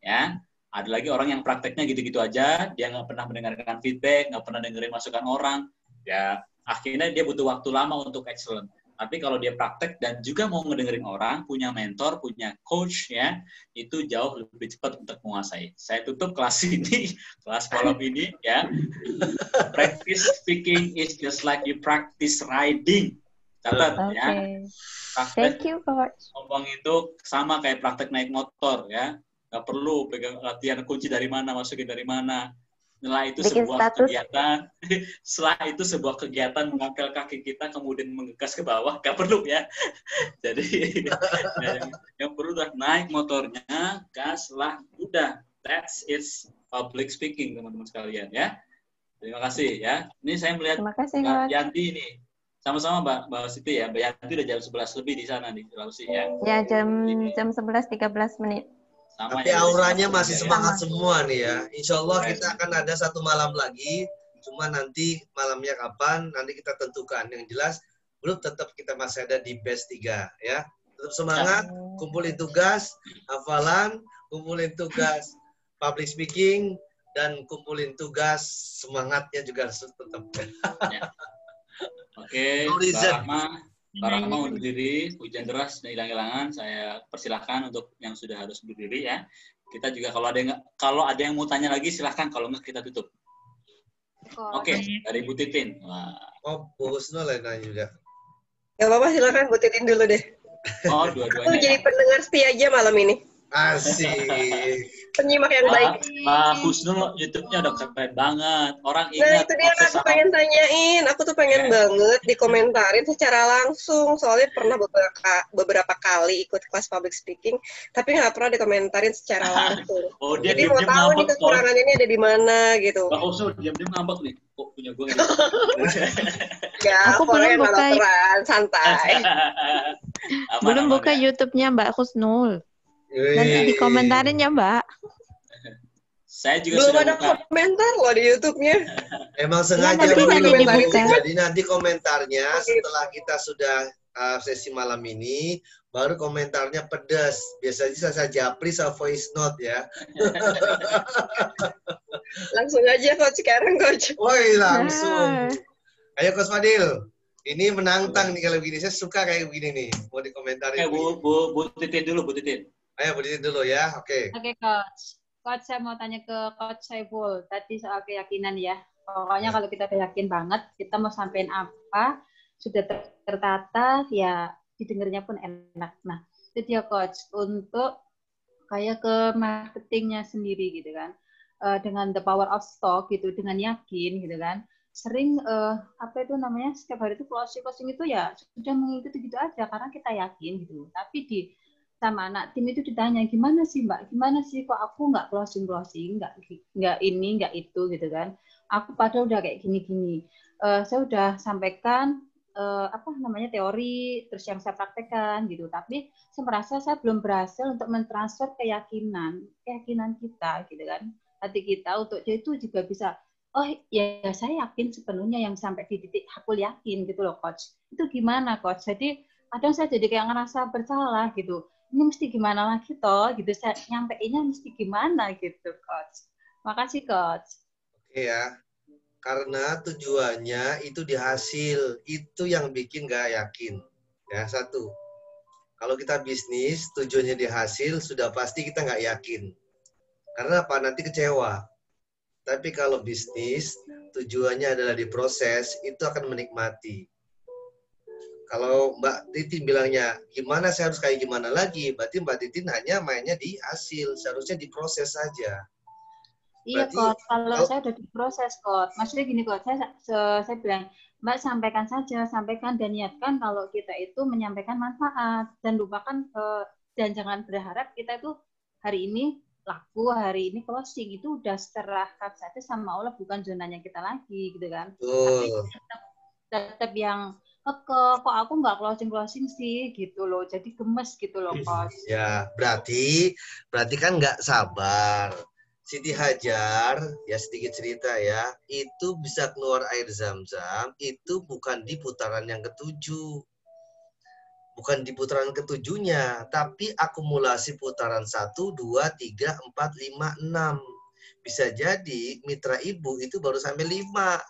[SPEAKER 1] Ya. Ada lagi orang yang prakteknya gitu-gitu aja, dia nggak pernah mendengarkan feedback, nggak pernah dengerin masukan orang, ya akhirnya dia butuh waktu lama untuk excellent. Tapi kalau dia praktek dan juga mau ngedengerin orang, punya mentor, punya coach, ya itu jauh lebih cepat untuk menguasai. Saya tutup kelas ini, kelas malam ini, ya. Practice speaking is just like you practice riding. Catat, ya. Praktek
[SPEAKER 2] Thank you, coach.
[SPEAKER 1] ngomong itu sama kayak praktek naik motor, ya. Nggak perlu pegang latihan kunci dari mana, masukin dari mana. Setelah itu sebuah kegiatan mengangkat kaki kita kemudian menggegas ke bawah, nggak perlu ya. Jadi yang perlu udah naik motornya, gas lah, udah. That's it's public speaking teman-teman sekalian ya. Terima kasih ya. Ini saya melihat Mbak Yanti ini. Sama-sama Mbak Siti ya. Mbak Yanti udah jam 11 lebih di sana di Sulawesi ya.
[SPEAKER 2] Ya, jam 11.13.
[SPEAKER 1] Sama
[SPEAKER 3] Tapi
[SPEAKER 1] ya, udah
[SPEAKER 3] auranya
[SPEAKER 1] jam
[SPEAKER 3] masih
[SPEAKER 1] 11 ya.
[SPEAKER 3] semangat semua nih ya. Insya Allah
[SPEAKER 1] Keren.
[SPEAKER 3] kita akan ada satu malam lagi. Cuma nanti malamnya kapan, nanti kita tentukan. Yang jelas, grup tetap kita masih ada di batch 3 ya. Tetap semangat, kumpulin tugas, hafalan, kumpulin tugas public speaking, dan kumpulin tugas semangatnya juga harus tetap.
[SPEAKER 1] Ya. Oke,
[SPEAKER 3] No
[SPEAKER 1] Mbak
[SPEAKER 3] reason.
[SPEAKER 1] Rahma undur diri, hujan deras dan hilang-hilangan. Saya persilahkan untuk yang sudah harus berdiri ya. Kita juga kalau ada yang mau tanya lagi silahkan, kalau enggak kita tutup. Oke, dari Bu Titin. Wah.
[SPEAKER 3] Oh, Bu Husnul lah nanya juga.
[SPEAKER 5] Gak apa-apa, silakan Bu Titin dulu deh.
[SPEAKER 1] Oh,
[SPEAKER 5] Aku
[SPEAKER 1] dua-duanya
[SPEAKER 5] jadi
[SPEAKER 1] ya.
[SPEAKER 5] pendengar setia aja malam ini.
[SPEAKER 3] Asik.
[SPEAKER 5] Penyimak yang baik.
[SPEAKER 1] Mbak Husnul YouTube-nya udah keren banget. Orang
[SPEAKER 5] Nah,
[SPEAKER 1] ingat
[SPEAKER 5] itu dia
[SPEAKER 1] proses
[SPEAKER 5] aku pengen tanyain. Aku tuh pengen banget dikomentarin secara langsung. Soalnya pernah beberapa kali ikut kelas public speaking, tapi nggak pernah dikomentarin secara langsung.
[SPEAKER 1] Oh, dia
[SPEAKER 5] Jadi mau
[SPEAKER 1] diam-diam
[SPEAKER 5] tahu nih
[SPEAKER 1] ngambek,
[SPEAKER 5] kekurangannya ini ada di mana gitu.
[SPEAKER 1] Mbak Husnul diam-diam ngambek nih. Kok punya gue gitu.
[SPEAKER 5] Ya,
[SPEAKER 6] Aku
[SPEAKER 5] pokoknya
[SPEAKER 6] belum
[SPEAKER 5] nggak
[SPEAKER 6] buka-
[SPEAKER 5] baperan, santai.
[SPEAKER 6] Belum buka YouTube-nya Mbak Husnul. Nanti
[SPEAKER 3] Wih.
[SPEAKER 6] dikomentarin ya Mbak.
[SPEAKER 1] Saya juga
[SPEAKER 5] Belum
[SPEAKER 1] sudah
[SPEAKER 5] ada
[SPEAKER 1] buka.
[SPEAKER 5] komentar loh di YouTube-nya.
[SPEAKER 3] Emang sengaja
[SPEAKER 6] nanti
[SPEAKER 3] belum
[SPEAKER 6] nanti
[SPEAKER 3] dikomentarin.
[SPEAKER 6] dibuka.
[SPEAKER 3] Jadi nanti komentarnya setelah kita sudah sesi malam ini, baru komentarnya pedas. Biasanya saya japri sama voice note ya.
[SPEAKER 5] Langsung aja Coach sekarang Coach.
[SPEAKER 3] Woi langsung.
[SPEAKER 6] Ah.
[SPEAKER 3] Ayo Coach Fadil. Ini menantang nih kalau begini. Saya suka kayak begini nih. Mau dikomentarin.
[SPEAKER 1] Bu Titin dulu, Bu Titin.
[SPEAKER 3] Ayo berdiri dulu ya. Oke.
[SPEAKER 7] Oke, Coach. Coach, saya mau tanya ke Coach Saiful. Tadi soal keyakinan ya. Pokoknya kalau kita udah yakin banget, kita mau sampein apa, sudah tertata, ya didengarnya pun enak. Nah, itu dia Coach. Untuk kayak ke marketingnya sendiri gitu kan. Dengan the power of stock gitu, dengan yakin gitu kan. Sering, apa itu namanya, setiap hari itu closing itu ya sudah mengikuti gitu aja, karena kita yakin gitu. Tapi sama anak tim itu ditanya, gimana sih Mbak, gimana sih kok aku nggak closing, nggak ini, nggak itu gitu kan. Aku padahal udah kayak gini-gini. Saya udah sampaikan apa namanya teori, terus yang saya praktekkan gitu. Tapi saya merasa saya belum berhasil untuk mentransfer keyakinan kita gitu kan. Hati kita untuk itu juga bisa, oh ya saya yakin sepenuhnya yang sampai di titik aku yakin gitu loh Coach. Itu gimana Coach? Jadi kadang saya jadi kayak ngerasa bersalah gitu. Ini mesti gimana lagi toh gitu, saya nyampeinnya mesti gimana gitu Coach. Makasih Coach.
[SPEAKER 3] Oke ya. Karena tujuannya itu di hasil. Itu yang bikin gak yakin. Ya, satu. Kalau kita bisnis, tujuannya di hasil, sudah pasti kita nggak yakin. Karena apa? Nanti kecewa. Tapi kalau bisnis, tujuannya adalah di proses, itu akan menikmati. Kalau Mbak Titin bilangnya, gimana saya harus kayak gimana lagi? Berarti Mbak Titin hanya mainnya di hasil. Seharusnya di proses saja.
[SPEAKER 7] Iya,
[SPEAKER 3] Berarti,
[SPEAKER 7] Coach. Kalau saya udah diproses, Coach. Maksudnya gini, Coach. Saya bilang, Mbak sampaikan saja, sampaikan dan niatkan kalau kita itu menyampaikan manfaat. Dan lupakan, dan jangan berharap kita itu hari ini laku, hari ini closing. Itu udah serahkan saja sama Allah, bukan zonanya kita lagi, gitu kan. Tapi tetap yang, kok aku nggak closing sih, gitu loh. Jadi gemes gitu loh, Coach.
[SPEAKER 3] Ya, berarti kan nggak sabar. Siti Hajar, ya sedikit cerita ya, itu bisa keluar air zam-zam, itu bukan di putaran yang ketujuh. Bukan di putaran ketujuhnya, tapi akumulasi putaran 1, 2, 3, 4, 5, 6. Bisa jadi mitra ibu itu baru sampai 5.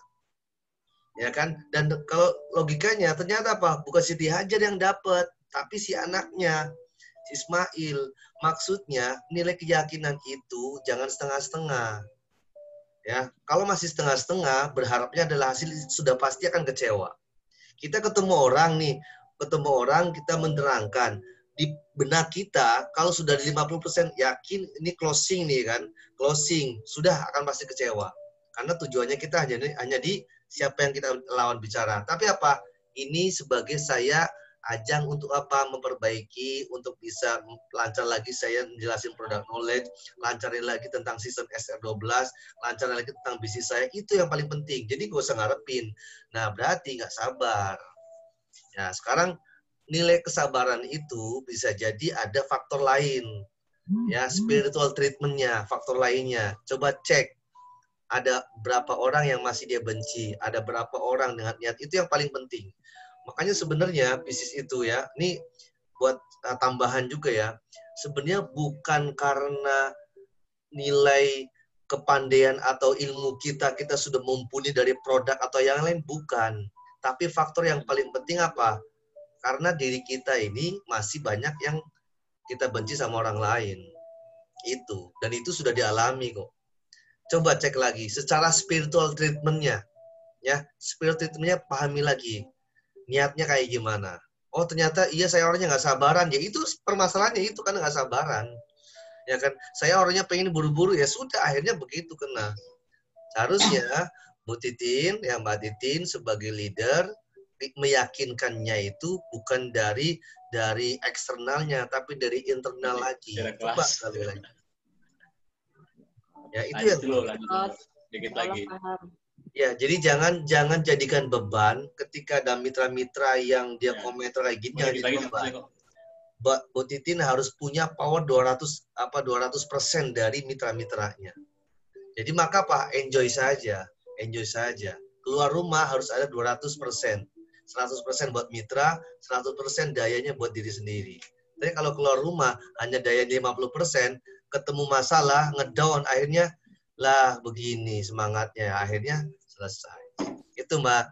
[SPEAKER 3] Ya kan? Dan kalau logikanya ternyata apa? Bukan Siti Hajar yang dapat, tapi si anaknya, si Ismail. Maksudnya nilai keyakinan itu jangan setengah-setengah. Ya, kalau masih setengah-setengah, berharapnya adalah hasil sudah pasti akan kecewa. Kita ketemu orang nih, kita menerangkan di benak kita kalau sudah 50% yakin ini closing nih kan, closing sudah akan pasti kecewa. Karena tujuannya kita hanya di siapa yang kita lawan bicara. Tapi apa? Ini sebagai saya ajang untuk apa? Memperbaiki, untuk bisa lancar lagi saya menjelasin product knowledge, lancarin lagi tentang sistem SR12, lancarin lagi tentang bisnis saya. Itu yang paling penting. Jadi gak usah ngarepin. Nah, berarti nggak sabar. Ya, sekarang nilai kesabaran itu bisa jadi ada faktor lain. Ya, spiritual treatment-nya, faktor lainnya. Coba cek, ada berapa orang yang masih dia benci, ada berapa orang dengan niat, itu yang paling penting. Makanya sebenarnya bisnis itu ya, ini buat tambahan juga ya, sebenarnya bukan karena nilai kepandaian atau ilmu kita sudah mumpuni dari produk atau yang lain, bukan. Tapi faktor yang paling penting apa? Karena diri kita ini masih banyak yang kita benci sama orang lain. Itu. Dan itu sudah dialami kok. Coba cek lagi secara spiritual treatment-nya. Ya, spiritual treatment-nya pahami lagi. Niatnya kayak gimana. Oh, ternyata iya saya orangnya nggak sabaran. Ya itu permasalahannya itu kan nggak sabaran. Ya kan, saya orangnya pengen buru-buru, ya sudah akhirnya begitu kena. Seharusnya Bu Titin, ya Mbak Titin sebagai leader meyakinkannya itu bukan dari eksternalnya, tapi dari internal lagi. Coba sekali lagi. Ya itu yang
[SPEAKER 1] sedikit lagi.
[SPEAKER 3] Ya, jadi jangan jadikan beban ketika ada mitra-mitra yang dia komentar kayak gini, jangan jadi beban. Bu Titin harus punya power 200% dari mitra-mitranya. Jadi maka apa? Enjoy saja. Keluar rumah harus ada 200%. 100% buat mitra, 100% dayanya buat diri sendiri. Tapi kalau keluar rumah hanya daya 50%, ketemu masalah, ngedown, akhirnya lah begini semangatnya, akhirnya selesai. Itu Mbak.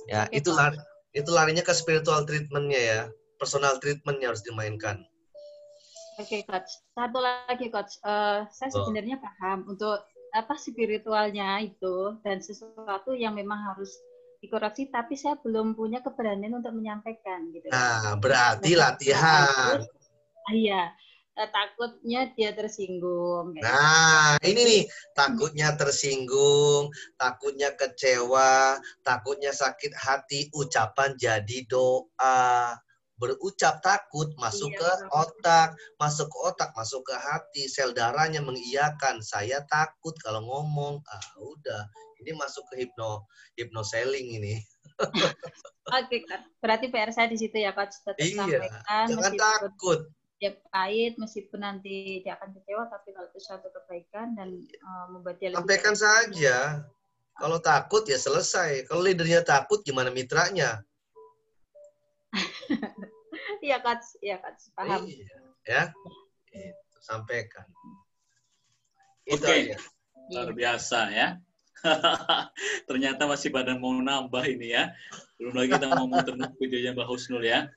[SPEAKER 3] Ya, itu larinya ke spiritual treatment-nya ya. Personal treatment-nya harus dimainkan.
[SPEAKER 7] Oke, Coach. Satu lagi, Coach. Saya sebenarnya paham untuk spiritualnya itu dan sesuatu yang memang harus dikoreksi, tapi saya belum punya keberanian untuk menyampaikan gitu.
[SPEAKER 3] Nah, berarti latihan.
[SPEAKER 7] Iya, takutnya dia tersinggung.
[SPEAKER 3] Nah, ini nih, takutnya tersinggung, takutnya kecewa, takutnya sakit hati, ucapan jadi doa. Berucap takut masuk ke otak, masuk ke hati, sel darahnya mengiyakan, saya takut kalau ngomong. Udah, ini masuk ke hypnoselling ini.
[SPEAKER 7] Oke, berarti PR saya di situ ya, Coach. Tetap sampaikan,
[SPEAKER 3] jangan takut.
[SPEAKER 7] Dia pahit, meskipun nanti dia akan kecewa, tapi kalau itu suatu kebaikan dan membuat dia lebih
[SPEAKER 3] sampaikan saja. Kalau takut ya selesai. Kalau leadernya takut, gimana mitranya?
[SPEAKER 7] Iya, Coach. Paham.
[SPEAKER 3] Ya, sampaikan.
[SPEAKER 1] Oke, luar biasa ya. Ternyata masih pada mau nambah ini ya. Belum lagi kita ngomong terus videonya Mbak Husnul ya.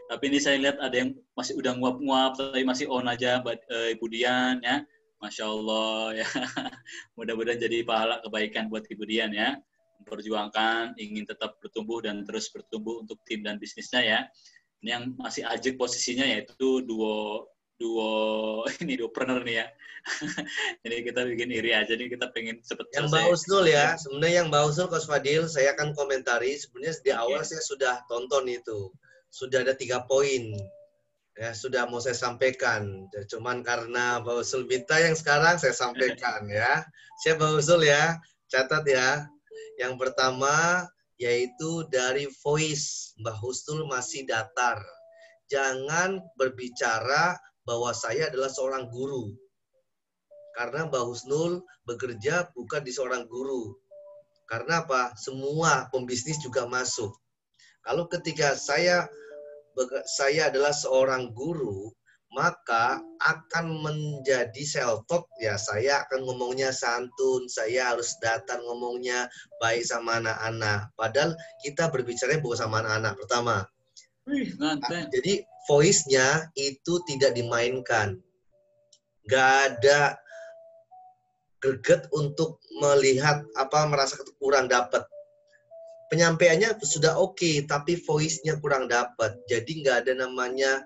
[SPEAKER 1] Tapi ini saya lihat ada yang masih udah nguap-nguap, tapi masih on aja Ibu Dian ya. Masya Allah ya. Mudah-mudahan jadi pahala kebaikan buat Ibu Dian ya. Memperjuangkan, ingin tetap bertumbuh dan terus bertumbuh untuk tim dan bisnisnya ya. Ini yang masih ajak posisinya yaitu duopreneur nih ya. Jadi kita bikin iri aja nih, kita pengen cepet selesai.
[SPEAKER 3] Yang Mbak Husnul ya, sebenarnya yang Mbak Husnul, Coach Fadil, saya akan komentari. Sebenarnya di awal saya sudah tonton itu. Sudah ada 3 poin. Ya, sudah mau saya sampaikan. Cuman karena Mbak Husnul minta yang sekarang saya sampaikan ya. Siap Mbak Husnul ya, catat ya. Yang pertama yaitu dari voice. Mbak Husnul masih datar. Jangan berbicara bahwa saya adalah seorang guru. Karena Mbak Husnul bekerja bukan di seorang guru. Karena apa? Semua pembisnis juga masuk. Kalau ketika saya adalah seorang guru, maka akan menjadi self-talk ya, saya akan ngomongnya santun, saya harus datar ngomongnya baik sama anak-anak. Padahal kita berbicara bukan sama anak-anak pertama. Jadi voice-nya itu tidak dimainkan. Gak ada greget untuk melihat merasa kurang dapat. Penyampaiannya sudah oke, tapi voice-nya kurang dapat. Jadi nggak ada namanya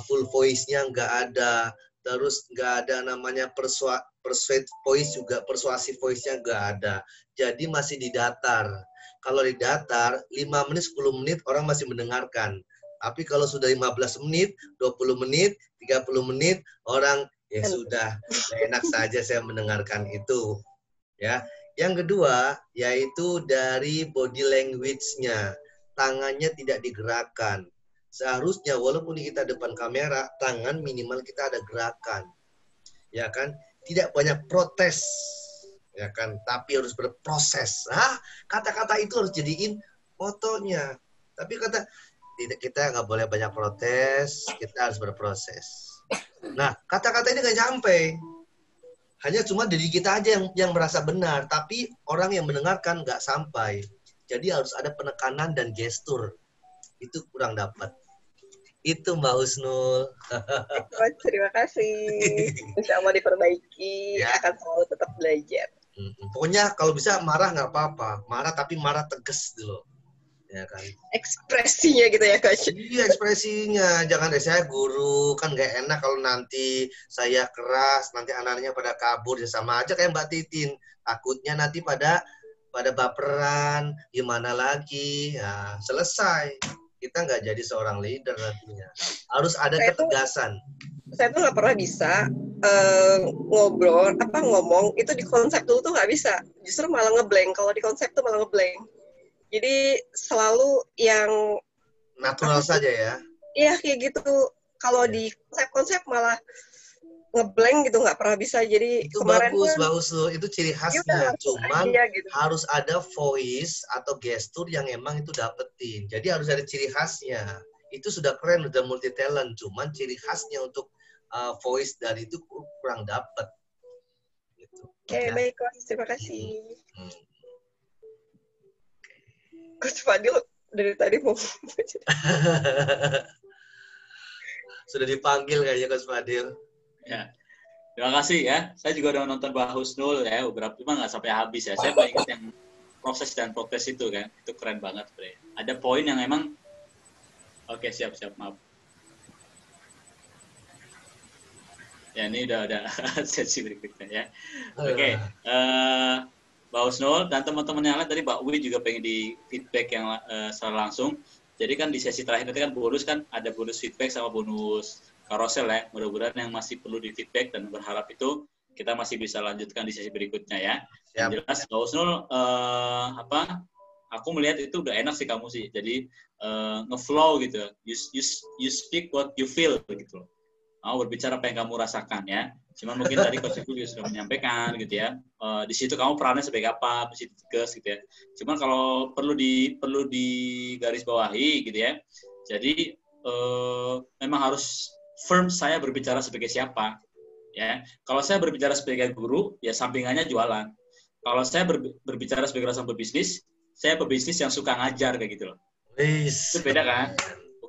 [SPEAKER 3] full voice-nya, nggak ada. Terus nggak ada namanya persuade voice juga, persuasi voice-nya nggak ada. Jadi masih di datar. Kalau di datar, 5 menit, 10 menit orang masih mendengarkan. Tapi kalau sudah 15 menit, 20 menit, 30 menit, orang ya sudah, enak saja saya mendengarkan itu. Ya. Yang kedua, yaitu dari body language-nya. tangannya tidak digerakkan. Seharusnya walaupun kita depan kamera, tangan minimal kita ada gerakan. Ya kan? Tidak banyak protes. Ya kan? Tapi harus berproses. Kata-kata itu harus jadiin fotonya. Tapi kita nggak boleh banyak protes, kita harus berproses. Nah, kata-kata ini nggak sampai. Hanya cuma diri kita aja yang merasa benar, tapi orang yang mendengarkan nggak sampai. Jadi harus ada penekanan dan gestur. Itu kurang dapat. Itu Mbak Husnul.
[SPEAKER 5] Terima kasih. Insya Allah diperbaiki,
[SPEAKER 3] Ya.
[SPEAKER 5] akan selalu tetap belajar.
[SPEAKER 3] Pokoknya kalau bisa marah nggak apa-apa. Marah tapi marah tegas dulu. Ya kan?
[SPEAKER 5] Ekspresinya gitu ya, Coach.
[SPEAKER 3] Iya, ekspresinya. Jangan saya guru, kan nggak enak kalau nanti saya keras, nanti anak-anaknya pada kabur, ya sama aja kayak Mbak Titin. Takutnya nanti pada baperan, gimana lagi? Ya, selesai. Kita nggak jadi seorang leader nantinya. Harus ada ketegasan.
[SPEAKER 5] Saya tuh nggak pernah bisa ngomong itu di konsep dulu tuh nggak bisa. Justru malah ngeblank. Kalau di konsep tuh malah ngeblank. Jadi selalu yang
[SPEAKER 3] natural saja ya.
[SPEAKER 5] Iya kayak gitu. Kalau di konsep malah ngeblank gitu, nggak pernah bisa. Jadi
[SPEAKER 3] itu
[SPEAKER 5] kemarin
[SPEAKER 3] bagus tuh. Itu ciri khasnya. Cuman gitu. Harus ada voice atau gestur yang emang itu dapetin. Jadi harus ada ciri khasnya. Itu sudah keren, udah multi talent. Cuman ciri khasnya untuk voice dari itu kurang dapet. Gitu.
[SPEAKER 5] Oke, baik, Coach. Terima kasih. Coach Fadil dari tadi mau
[SPEAKER 3] sudah dipanggil kayaknya Coach Fadil.
[SPEAKER 1] Ya, terima kasih ya. Saya juga udah nonton Mbak Husnul ya, beberapa cuma nggak sampai habis ya. Saya paling ingat yang proses dan progres itu kan, itu keren banget sebenarnya. Ada poin yang emang, oke siap maaf. Ya ini udah sesi berikutnya ya. Oke. Mbak Husnul dan teman-teman yang lain tadi Mbak Wi juga pengen di feedback yang secara langsung. Jadi kan di sesi terakhir nanti kan bonus kan ada bonus feedback sama bonus karosel ya. Mudah-mudahan yang masih perlu di feedback dan berharap itu kita masih bisa lanjutkan di sesi berikutnya ya. Yang jelas Mbak Husnul aku melihat itu udah enak sih kamu sih. Jadi ngeflow gitu. You speak what you feel gitu loh. Berbicara apa yang kamu rasakan ya. Cuman mungkin tadi Coach Ibu juga sudah menyampaikan gitu ya. Di situ kamu perannya sebagai apa, di situ tegas gitu ya. Cuman kalau perlu di garis bawahi gitu ya. Jadi memang harus firm saya berbicara sebagai siapa ya. Kalau saya berbicara sebagai guru ya sampingannya jualan. Kalau saya berbicara sebagai orang pebisnis, saya pebisnis yang suka ngajar kayak gitu loh. Itu beda kan?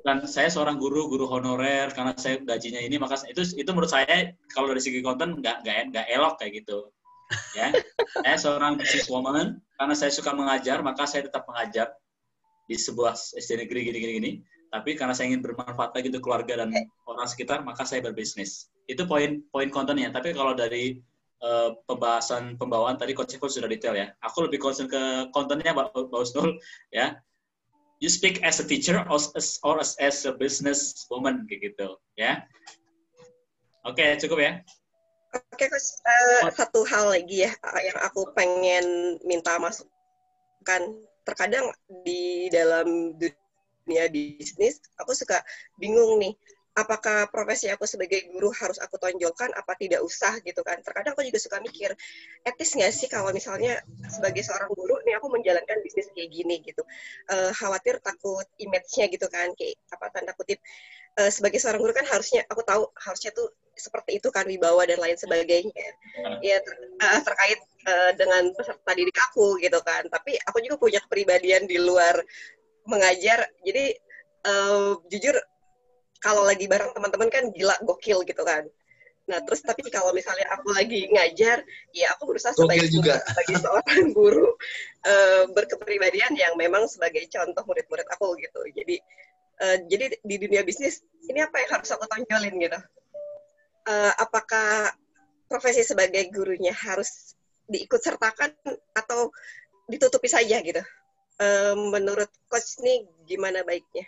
[SPEAKER 1] Bukan saya seorang guru honorer karena saya gajinya ini, maka itu menurut saya kalau dari segi konten nggak elok kayak gitu ya. Saya seorang businesswoman karena saya suka mengajar, maka saya tetap mengajar di sebuah SD negeri gini. Tapi karena saya ingin bermanfaat lagi untuk keluarga dan orang sekitar, maka saya berbisnis. Itu poin kontennya. Tapi kalau dari pembawaan tadi Coach sudah detail ya. Aku lebih concern ke kontennya Mbak Husnul ya. You speak as a teacher or as a business woman kayak gitu ya. Oke, cukup ya.
[SPEAKER 5] Oke, Coach. Satu hal lagi ya yang aku pengen minta masukan. Terkadang di dalam dunia bisnis aku suka bingung nih. Apakah profesi aku sebagai guru harus aku tonjolkan apa tidak usah gitu kan. Terkadang aku juga suka mikir, etis nggak sih kalau misalnya sebagai seorang guru nih aku menjalankan bisnis kayak gini gitu. Khawatir takut image-nya gitu kan, kayak apa tanda kutip. Sebagai seorang guru kan harusnya aku tahu harusnya tuh seperti itu kan, wibawa dan lain sebagainya. Ya terkait dengan peserta didik aku gitu kan. Tapi aku juga punya kepribadian di luar mengajar. Jadi jujur kalau lagi bareng teman-teman kan gila, gokil gitu kan. Nah, terus tapi kalau misalnya aku lagi ngajar, ya aku berusaha sebagai seorang guru berkepribadian yang memang sebagai contoh murid-murid aku gitu. Jadi di dunia bisnis, ini apa yang harus aku tonjolin gitu. Apakah profesi sebagai gurunya harus diikut sertakan atau ditutupi saja gitu? Menurut Coach nih gimana baiknya?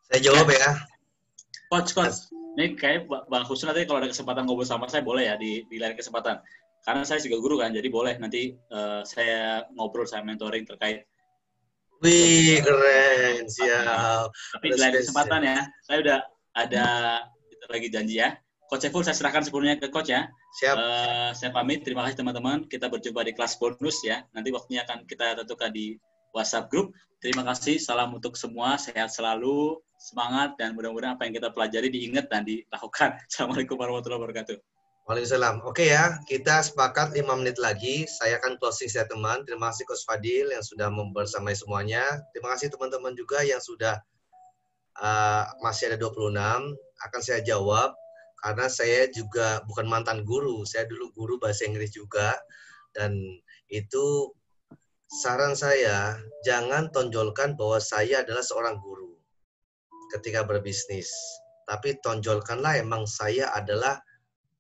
[SPEAKER 3] Saya jawab ya.
[SPEAKER 1] Coach. Ini kayak Bang Husnul nanti kalau ada kesempatan ngobrol sama saya boleh ya di lain kesempatan. Karena saya juga guru kan, jadi boleh nanti saya ngobrol, saya mentoring terkait
[SPEAKER 3] Wih, keren. Siap.
[SPEAKER 1] Tapi di lain kesempatan ya, saya udah ada lagi janji ya. Coach Saiful, saya serahkan sepenuhnya ke Coach ya.
[SPEAKER 3] Siap.
[SPEAKER 1] Saya pamit, terima kasih teman-teman. Kita berjumpa di kelas bonus ya. Nanti waktunya akan kita tentukan di WhatsApp group. Terima kasih, salam untuk semua, sehat selalu, semangat, dan mudah-mudahan apa yang kita pelajari diingat dan dilakukan. Assalamualaikum warahmatullahi wabarakatuh.
[SPEAKER 3] Waalaikumsalam. Oke ya, kita sepakat 5 menit lagi. Saya akan closing statement. Terima kasih Coach Fadil yang sudah membersamai semuanya. Terima kasih teman-teman juga yang sudah masih ada 26. Akan saya jawab, karena saya juga bukan mantan guru. Saya dulu guru bahasa Inggris juga. Dan itu saran saya, jangan tonjolkan bahwa saya adalah seorang guru ketika berbisnis. Tapi tonjolkanlah emang saya adalah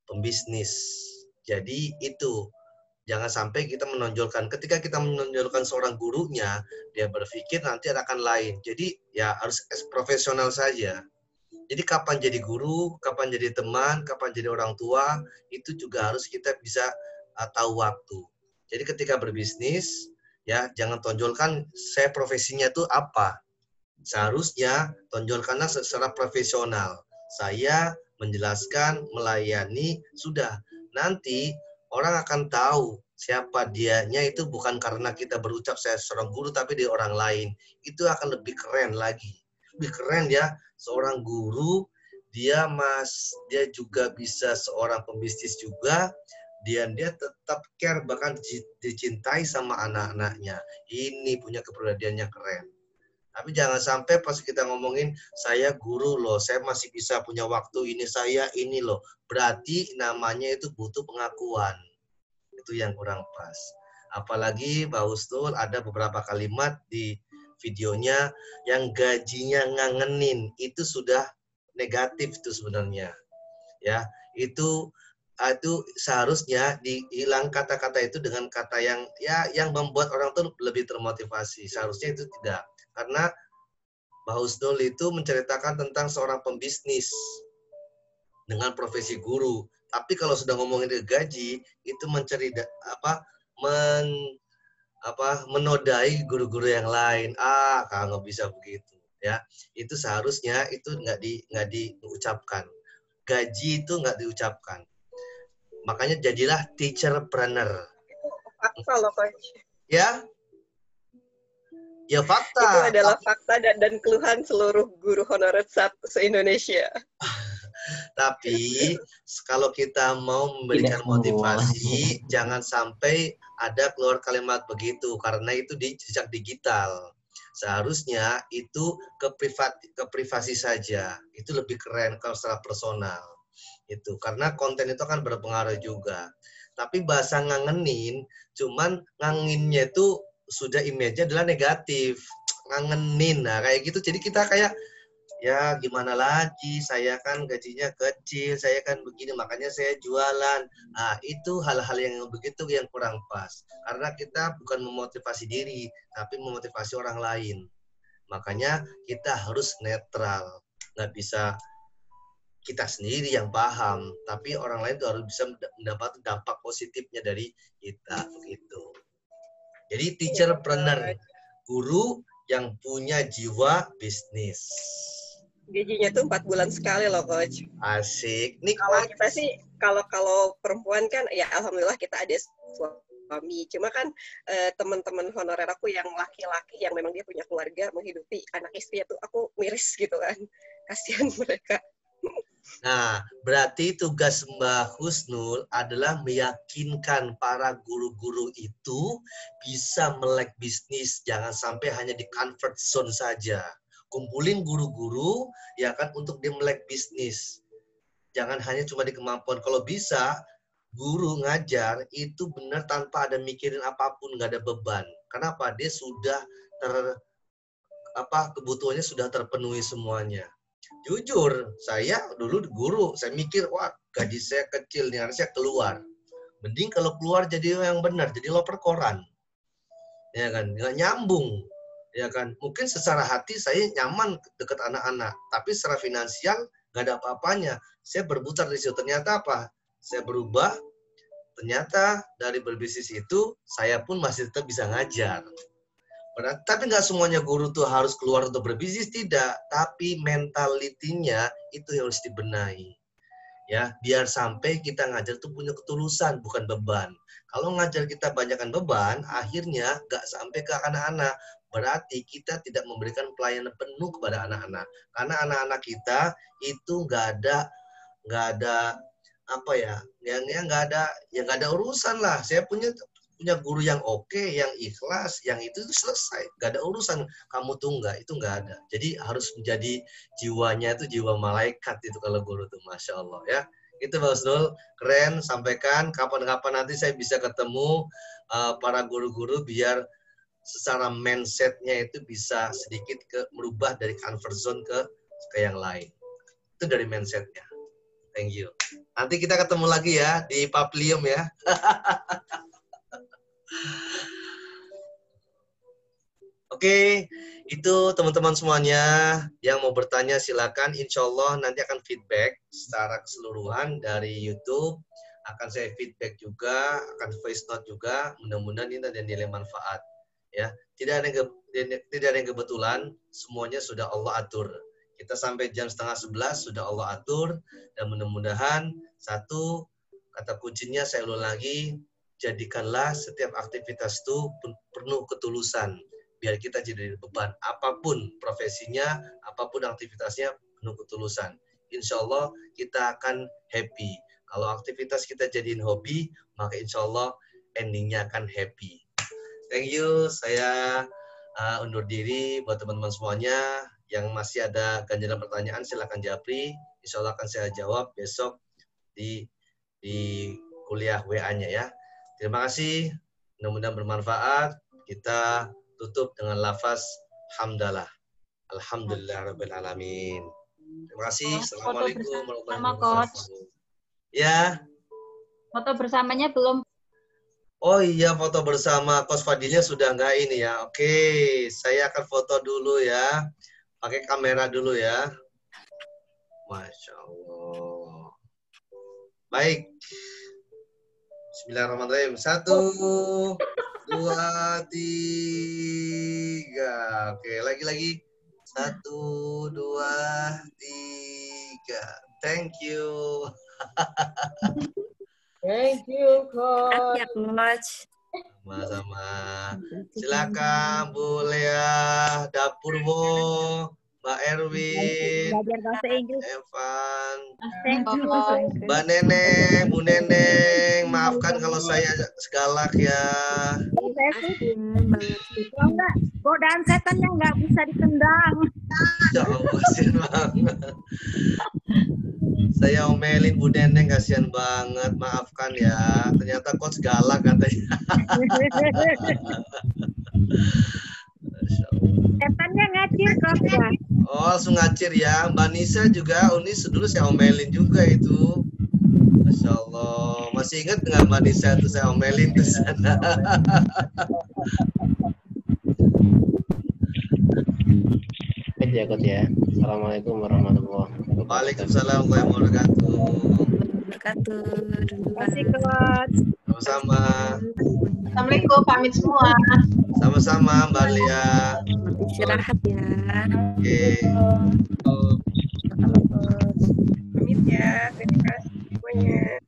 [SPEAKER 3] pembisnis. Jadi itu, jangan sampai kita menonjolkan. Ketika kita menonjolkan seorang gurunya, dia berpikir nanti akan lain. Jadi ya harus profesional saja. Jadi kapan jadi guru, kapan jadi teman, kapan jadi orang tua, itu juga harus kita bisa tahu waktu. Jadi ketika berbisnis, ya jangan tonjolkan saya profesinya itu apa. Seharusnya tonjolkanlah secara profesional. Saya menjelaskan, melayani, sudah. Nanti orang akan tahu siapa dianya itu bukan karena kita berucap saya seorang guru, tapi di orang lain. Itu akan lebih keren lagi. Lebih keren ya, seorang guru, dia juga bisa seorang pembisnis juga, dia tetap care, bahkan dicintai sama anak-anaknya. Ini punya kepribadian yang keren. Tapi jangan sampai pas kita ngomongin, saya guru loh, saya masih bisa punya waktu ini, saya ini loh. Berarti namanya itu butuh pengakuan. Itu yang kurang pas. Apalagi Mbak Husnul ada beberapa kalimat di videonya yang gajinya ngangenin. Itu sudah negatif itu sebenarnya. Ya, itu seharusnya dihilang kata-kata itu dengan kata yang membuat orang tuh lebih termotivasi. Seharusnya itu tidak. Karena Mbak Husnul itu menceritakan tentang seorang pembisnis dengan profesi guru. Tapi kalau sudah ngomongin gaji, itu menodai guru-guru yang lain. Kalau nggak bisa begitu, ya. Itu seharusnya itu nggak diucapkan. Gaji itu nggak diucapkan. Makanya jadilah teacherpreneur.
[SPEAKER 5] Fakta loh, Coach.
[SPEAKER 3] Ya. Ya fakta.
[SPEAKER 5] Itu adalah fakta dan keluhan seluruh guru honorer se-Indonesia.
[SPEAKER 3] Tapi kalau kita mau memberikan motivasi, jangan sampai ada keluar kalimat begitu, karena itu di jejak digital. Seharusnya itu ke privasi saja. Itu lebih keren kalau secara personal. Itu karena konten itu akan berpengaruh juga. Tapi bahasa ngangenin, cuman nganginnya itu sudah image-nya adalah negatif, ngangenin, nah kayak gitu. Jadi kita kayak, ya gimana lagi, saya kan gajinya kecil, saya kan begini, makanya saya jualan. Nah itu hal-hal yang begitu yang kurang pas. Karena kita bukan memotivasi diri, tapi memotivasi orang lain. Makanya kita harus netral, nggak bisa kita sendiri yang paham, tapi orang lain tuh harus bisa mendapat dampak positifnya dari kita, begitu. Jadi teacherpreneur, guru yang punya jiwa bisnis.
[SPEAKER 5] Gajinya tuh 4 bulan sekali loh, Coach.
[SPEAKER 3] Asik.
[SPEAKER 5] Kalau kita sih, kalau perempuan kan, ya alhamdulillah kita ada suami. Cuma kan teman-teman honorer aku yang laki-laki, yang memang dia punya keluarga, menghidupi anak istrinya tuh, aku miris gitu kan. Kasihan mereka.
[SPEAKER 3] Nah, berarti tugas Mbak Husnul adalah meyakinkan para guru-guru itu bisa melek bisnis. Jangan sampai hanya di comfort zone saja. Kumpulin guru-guru ya kan untuk dia melek bisnis. Jangan hanya cuma di kemampuan. Kalau bisa, guru ngajar itu benar tanpa ada mikirin apapun, nggak ada beban. Kenapa? Dia sudah kebutuhannya sudah terpenuhi semuanya. Jujur, saya dulu guru, saya mikir, wah gaji saya kecil, nih harusnya keluar. Mending kalau keluar jadi yang benar, jadi loper koran. Ya kan, nggak nyambung. Ya kan, mungkin secara hati saya nyaman dekat anak-anak, tapi secara finansial nggak ada apa-apanya. Saya berputar di situ, ternyata apa? Saya berubah, ternyata dari berbisnis itu, saya pun masih tetap bisa ngajar. Tapi nggak semuanya guru tuh harus keluar untuk berbisnis, tidak. Tapi mentalitinya itu yang harus dibenahi. Ya, biar sampai kita ngajar tuh punya ketulusan, bukan beban. Kalau ngajar kita banyakkan beban, akhirnya nggak sampai ke anak-anak. Berarti kita tidak memberikan pelayanan penuh kepada anak-anak. Karena anak-anak kita itu nggak ada apa ya, yang nggak ada urusan lah. Saya punya guru yang oke, yang ikhlas, yang itu selesai. Gak ada urusan kamu tuh itu nggak ada. Jadi harus menjadi jiwanya itu jiwa malaikat itu kalau guru tuh, Masya Allah ya. Itu Pak Husnul, keren, sampaikan. Kapan-kapan nanti saya bisa ketemu para guru-guru biar secara mindsetnya itu bisa sedikit merubah dari comfort zone ke yang lain. Itu dari mindsetnya. Thank you. Nanti kita ketemu lagi ya di Paplium ya. Oke, itu teman-teman semuanya yang mau bertanya silakan. Insya Allah nanti akan feedback secara keseluruhan dari YouTube. Akan saya feedback juga, akan voice note juga. Mudah-mudahan ini ada nilai manfaat. Ya, tidak ada yang kebetulan. Semuanya sudah Allah atur. Kita sampai jam 10:30 sudah Allah atur. Dan mudah-mudahan satu kata kuncinya saya ulang lagi. Jadikanlah setiap aktivitas itu penuh ketulusan. Biar kita jadi beban. Apapun profesinya, apapun aktivitasnya, penuh ketulusan. Insya Allah kita akan happy. Kalau aktivitas kita jadiin hobi, maka insya Allah endingnya akan happy. Thank you. Saya undur diri buat teman-teman semuanya. Yang masih ada ganjalan pertanyaan, silakan japri. Insya Allah akan saya jawab besok di kuliah WA-nya ya. Terima kasih, mudah-mudahan bermanfaat. Kita tutup dengan lafaz hamdalah. Alhamdulillahirrahmanirrahim. Terima kasih. Assalamualaikum warahmatullahi wabarakatuh. Ya.
[SPEAKER 7] Foto bersamanya belum.
[SPEAKER 3] Oh iya, foto bersama Coach Fadilnya sudah nggak ini ya. Oke, saya akan foto dulu ya. Pakai kamera dulu ya. Masya Allah. Baik. Bismillahirrahmanirrahim. 1, 2, 3. Oke, lagi. 1, 2, 3. Thank you.
[SPEAKER 8] Thank you, Coach.
[SPEAKER 3] Sama-sama. Silakan Bu Lea, dapurmu. Mbak Erwin,
[SPEAKER 9] belajar bahasa Inggris.
[SPEAKER 3] Evan,
[SPEAKER 9] Thank you, bahasa Inggris.
[SPEAKER 3] Mbak Neneng, Bu Neneng, maafkan kalau saya galak ya.
[SPEAKER 9] Saya setuju. Kalau enggak, godaan setannya nggak bisa ditendang.
[SPEAKER 3] Ya Allah, kasihan banget. Saya omelin Bu Neneng, kasihan banget. Maafkan ya. Ternyata coach galak katanya.
[SPEAKER 9] Setannya ngacir kok ya.
[SPEAKER 3] Oh, langsung ngacir ya. Mbak Nisa juga, Unis dulu saya omelin juga itu. Masya Allah. Masih ingat nggak Mbak Nisa itu saya omelin di sana?
[SPEAKER 4] Ya, Coach ya. Assalamualaikum warahmatullahi wabarakatuh.
[SPEAKER 3] Waalaikumsalam warahmatullahi
[SPEAKER 9] Terima kasih, Coach.
[SPEAKER 3] Sama-sama.
[SPEAKER 5] Assalamualaikum, pamit semua.
[SPEAKER 3] Sama-sama Mbak Lia.
[SPEAKER 9] Istirahat ya.
[SPEAKER 3] Oke.
[SPEAKER 5] Pamit ya, terima kasih semuanya.